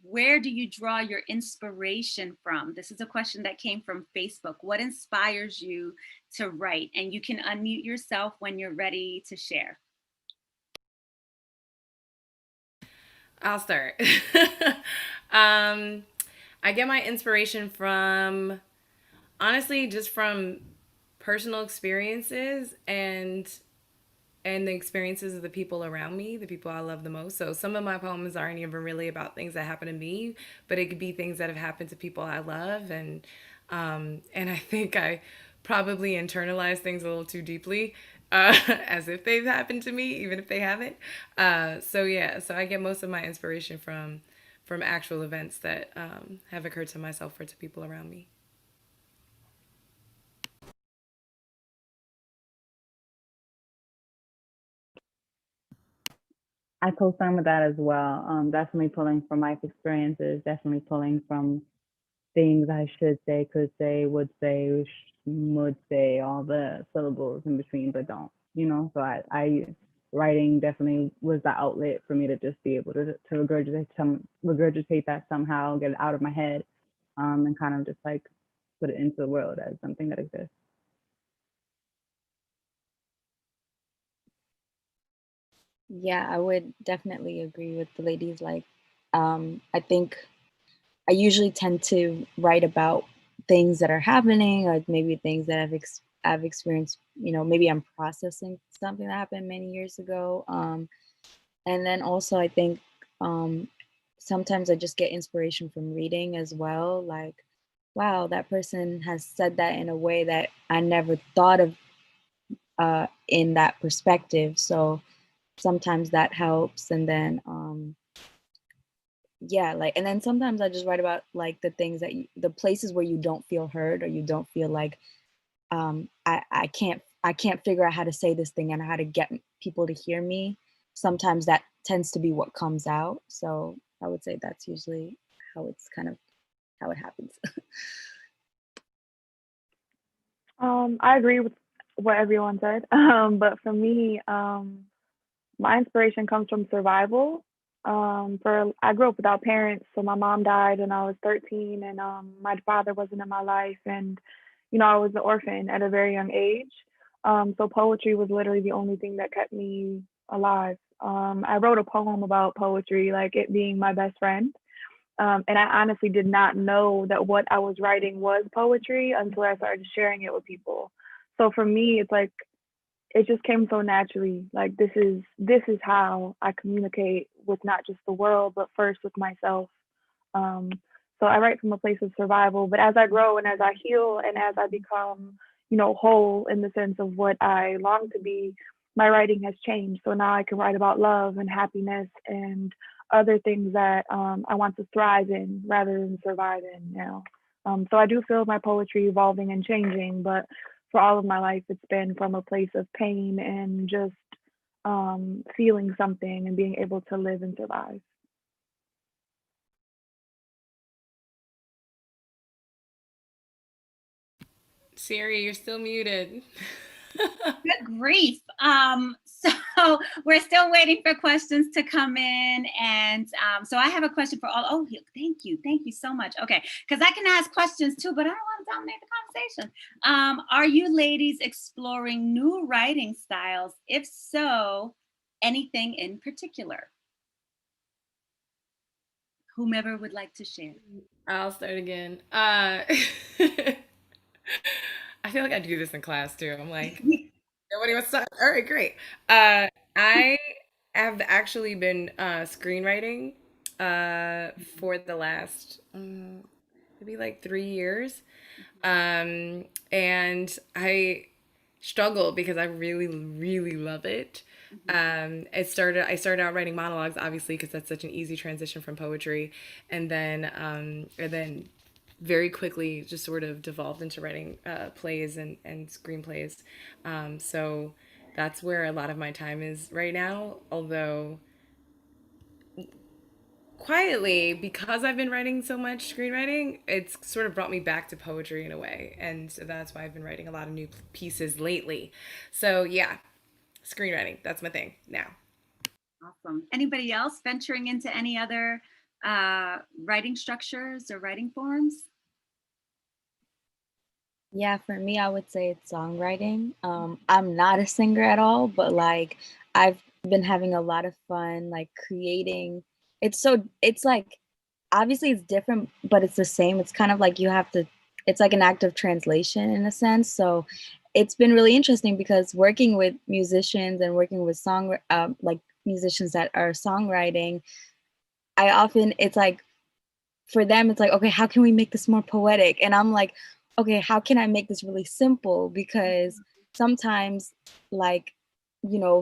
where do you draw your inspiration from? This is a question that came from Facebook. What inspires you to write? And you can unmute yourself when you're ready to share. I'll start. I get my inspiration from, honestly, just from personal experiences and the experiences of the people around me, the people I love the most. So some of my poems aren't even really about things that happen to me, but it could be things that have happened to people I love. And I think I probably internalize things a little too deeply, as if they've happened to me, even if they haven't. So yeah, so I get most of my inspiration from actual events that have occurred to myself or to people around me. I co-sign with that as well. Definitely pulling from life experiences, definitely pulling from things I should say, could say, would say, would say, all the syllables in between, but don't, So I writing definitely was the outlet for me to just be able to regurgitate that somehow, get it out of my head, and kind of just like put it into the world as something that exists. Yeah, I would definitely agree with the ladies. Like, I think I usually tend to write about things that are happening, like maybe things that I've experienced. Maybe I'm processing something that happened many years ago. And then also, I think sometimes I just get inspiration from reading as well. Like, wow, that person has said that in a way that I never thought of in that perspective. So sometimes that helps. And then yeah, like, and then sometimes I just write about like the things that the places where you don't feel heard, or you don't feel like I can't figure out how to say this thing and how to get people to hear me. Sometimes that tends to be what comes out. So I would say that's usually how it happens. I agree with what everyone said. But for me, my inspiration comes from survival. I grew up without parents, so my mom died when I was 13, and my father wasn't in my life, and I was an orphan at a very young age. So poetry was literally the only thing that kept me alive. I wrote a poem about poetry, like it being my best friend. And I honestly did not know that what I was writing was poetry until I started sharing it with people. So for me, it's like it just came so naturally. Like this is how I communicate with not just the world, but first with myself. Um, so I write from a place of survival. But as I grow and as I heal and as I become, whole in the sense of what I long to be, my writing has changed. So now I can write about love and happiness and other things that I want to thrive in rather than survive in now. So I do feel my poetry evolving and changing, but for all of my life, it's been from a place of pain and just feeling something and being able to live and survive. Seary, you're still muted. Good grief. So we're still waiting for questions to come in. And so I have a question for all. Oh, thank you. Thank you so much. Okay, because I can ask questions too, but I don't want to dominate the conversation. Are you ladies exploring new writing styles? If so, anything in particular? Whomever would like to share. I'll start again. I feel like I do this in class too. I'm like, nobody wants to talk. All right, great. I I've actually been screenwriting for the last maybe like 3 years. And I struggle because I really, really love it. I started out writing monologues, obviously, because that's such an easy transition from poetry, and then very quickly just sort of devolved into writing plays and screenplays. So that's where a lot of my time is right now. Although quietly, because I've been writing so much screenwriting, it's sort of brought me back to poetry in a way. And so that's why I've been writing a lot of new pieces lately. So yeah, screenwriting, that's my thing now. Awesome. Anybody else venturing into any other writing structures or writing forms? Yeah, for me, I would say it's songwriting. I'm not a singer at all, but like I've been having a lot of fun like creating. It's like obviously it's different, but it's the same. It's kind of like you have to, it's like an act of translation in a sense. So it's been really interesting because working with musicians and working with like musicians that are songwriting, I often, it's like for them it's like, okay, how can we make this more poetic? And I'm like, okay, how can I make this really simple? Because sometimes like,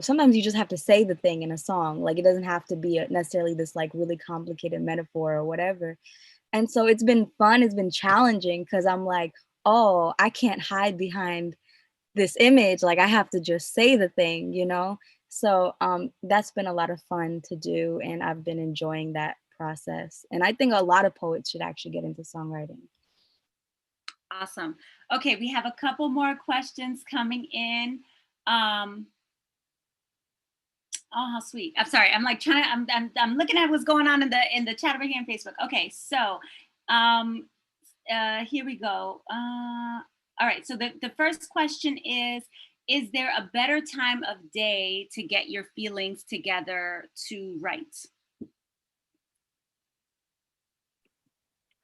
sometimes you just have to say the thing in a song. Like it doesn't have to be necessarily this like really complicated metaphor or whatever. And so it's been fun, it's been challenging because I'm like, oh, I can't hide behind this image. Like I have to just say the thing. So that's been a lot of fun to do, and I've been enjoying that process. And I think a lot of poets should actually get into songwriting. Awesome. Okay, we have a couple more questions coming in. Oh, how sweet. I'm sorry. I'm like trying to, I'm looking at what's going on in the chat over here on Facebook. Okay, so here we go. All right, so the first question is there a better time of day to get your feelings together to write?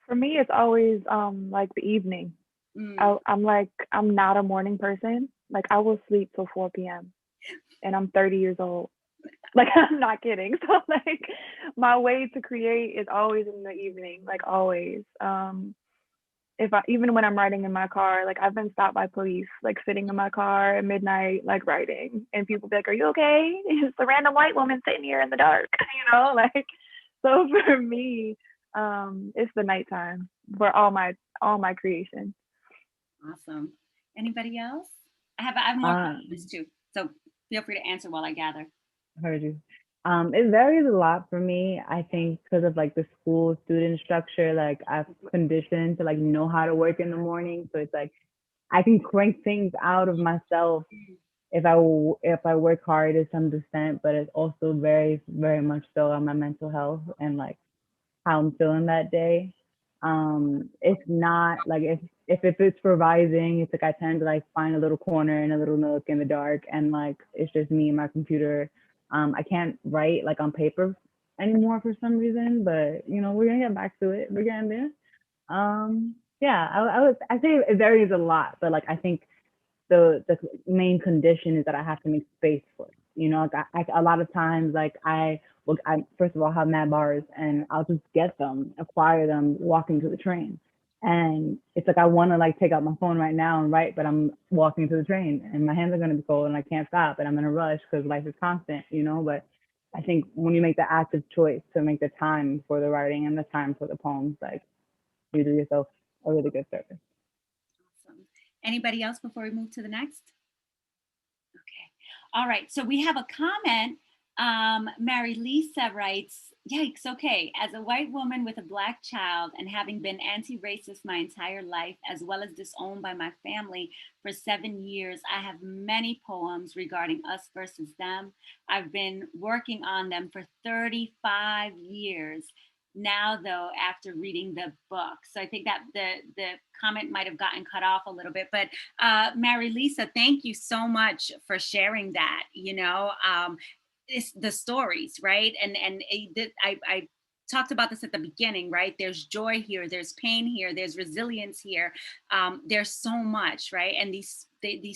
For me, it's always like the evening. Mm. I'm not a morning person. Like I will sleep till 4 p.m. and I'm 30 years old. Like I'm not kidding. So like my way to create is always in the evening, like always. If I even when I'm riding in my car, like I've been stopped by police, like sitting in my car at midnight, like writing, and people be like, "Are you okay? It's a random white woman sitting here in the dark," like. So for me, it's the nighttime for all my creation. Awesome. Anybody else? I have more questions too, so feel free to answer while I gather. Heard you. It varies a lot for me. I think because of like the school student structure, like I've conditioned to like know how to work in the morning. So it's like I can crank things out of myself if I work hard to some extent, but it also varies very much so on my mental health and like how I'm feeling that day. It's not like if it's revising, it's like I tend to like find a little corner in a little nook in the dark, and like it's just me and my computer. I can't write like on paper anymore for some reason, but we're gonna get back to it. We're getting there. Yeah, I say it varies a lot, but like I think the main condition is that I have to make space for it. Like a lot of times, like I first of all have mad bars, and I'll just get them, acquire them, walking to the train. And it's like I want to like take out my phone right now and write, but I'm walking to the train, and my hands are gonna be cold, and I can't stop, and I'm in a rush because life is constant. But I think when you make the active choice to make the time for the writing and the time for the poems, like you do yourself a really good service. Awesome. Anybody else before we move to the next? Okay. All right. So we have a comment. Mary Lisa writes, yikes, okay. As a white woman with a Black child and having been anti-racist my entire life, as well as disowned by my family for 7 years, I have many poems regarding us versus them. I've been working on them for 35 years. Now, though, after reading the book. So I think that the comment might have gotten cut off a little bit, but Mary Lisa, thank you so much for sharing that. It's the stories, right? And I talked about this at the beginning, right? There's joy here, there's pain here, there's resilience here. There's so much, right? And these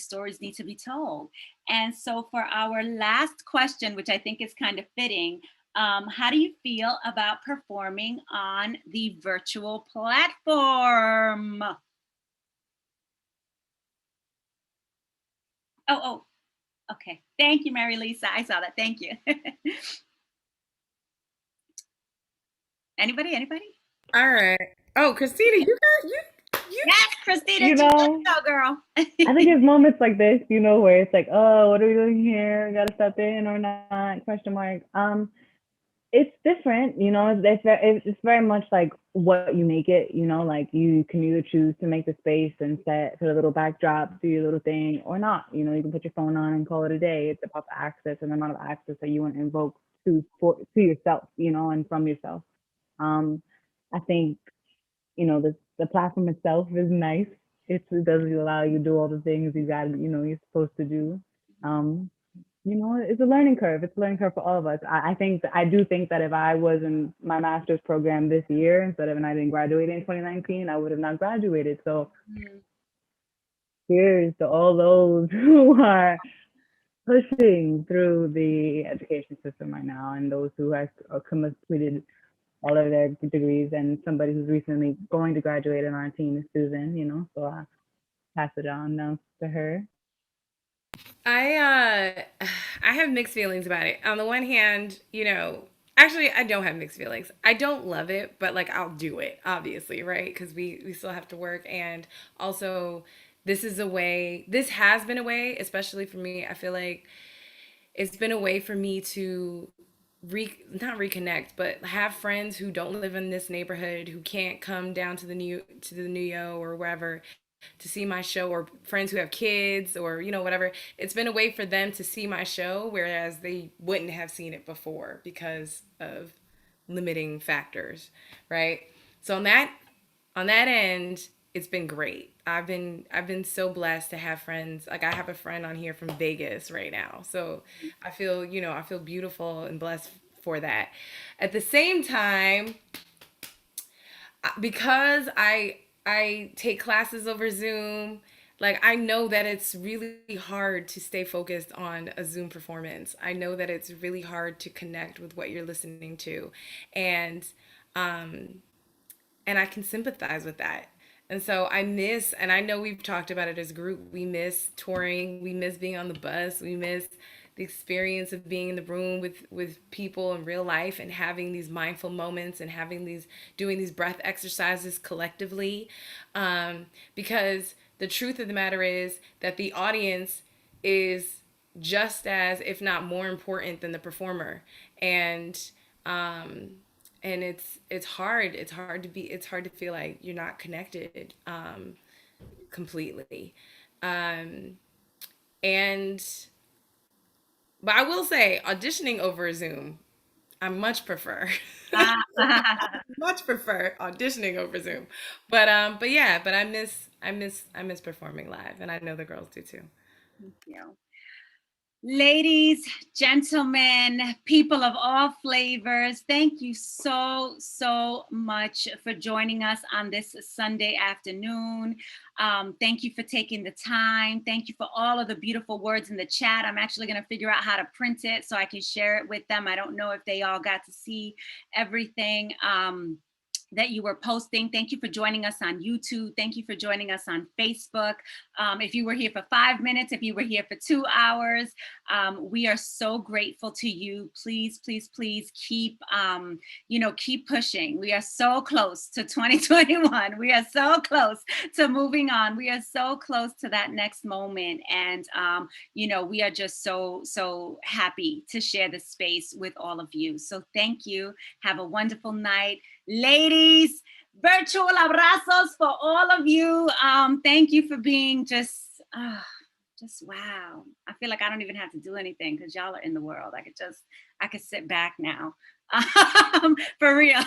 stories need to be told. And so for our last question, which I think is kind of fitting, how do you feel about performing on the virtual platform? Oh, okay. Thank you, Mary Lisa. I saw that. Thank you. Anybody? All right. Oh, Kristina, you. Yes, Kristina, You let's know, go, girl. I think it's moments like this, where it's like, oh, what are we doing here? Got to step in or not? Question mark. It's different, it's very much like what you make it, like you can either choose to make the space and put a little backdrop, do your little thing or not. You can put your phone on and call it a day. It's about the access and the amount of access that you want to invoke to yourself, and from yourself. I think, the platform itself is nice. It does allow you to do all the things you're supposed to do. It's a learning curve. It's a learning curve for all of us. I do think that if I was in my master's program this year instead of when I didn't graduate in 2019, I would have not graduated. So here's to all those who are pushing through the education system right now, and those who have completed all of their degrees, and somebody who's recently going to graduate on our team is Susan. So I pass it on now to her. I have mixed feelings about it. On the one hand, actually I don't have mixed feelings. I don't love it, but like I'll do it, obviously, right? Because we still have to work, and also this has been a way, especially for me. I feel like it's been a way for me to not reconnect, but have friends who don't live in this neighborhood, who can't come down to the New or wherever to see my show, or friends who have kids or whatever. It's been a way for them to see my show, whereas they wouldn't have seen it before because of limiting factors, right? So on that end, it's been great. I've been so blessed to have friends. Like I have a friend on here from Vegas right now. So I feel beautiful and blessed for that. At the same time, because I take classes over Zoom, like I know that it's really hard to stay focused on a Zoom performance. I know that it's really hard to connect with what you're listening to, and I can sympathize with that. And so and I know we've talked about it as a group, we miss touring, we miss being on the bus, we miss the experience of being in the room with people in real life and having these mindful moments and doing these breath exercises collectively. Because the truth of the matter is that the audience is just as, if not more important than the performer. And it's hard to feel like you're not connected completely. And but I will say, auditioning over Zoom, I much prefer. Much prefer auditioning over Zoom. But I miss performing live, and I know the girls do too. Thank you. Ladies, gentlemen, people of all flavors, thank you so much for joining us on this Sunday afternoon. Thank you for taking the time. Thank you for all of the beautiful words in the chat. I'm actually going to figure out how to print it so I can share it with them. I don't know if they all got to see everything that you were posting. Thank you for joining us on YouTube. Thank you for joining us on Facebook. If you were here for 5 minutes, if you were here for 2 hours, we are so grateful to you. Please keep, keep pushing. We are so close to 2021. We are so close to moving on. We are so close to that next moment. And, we are just so happy to share the space with all of you. So thank you. Have a wonderful night. Ladies, virtual abrazos for all of you. Thank you for being just wow. I feel like I don't even have to do anything because y'all are in the world. I could sit back now. For real.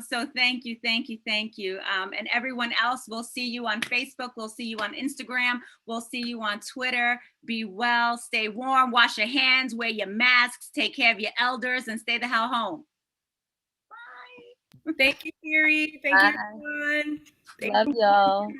So thank you. And everyone else, we'll see you on Facebook. We'll see you on Instagram. We'll see you on Twitter. Be well, stay warm, wash your hands, wear your masks, take care of your elders, and stay the hell home. Thank you, Seary. Thank you, Bye. everyone. Thank Love y'all.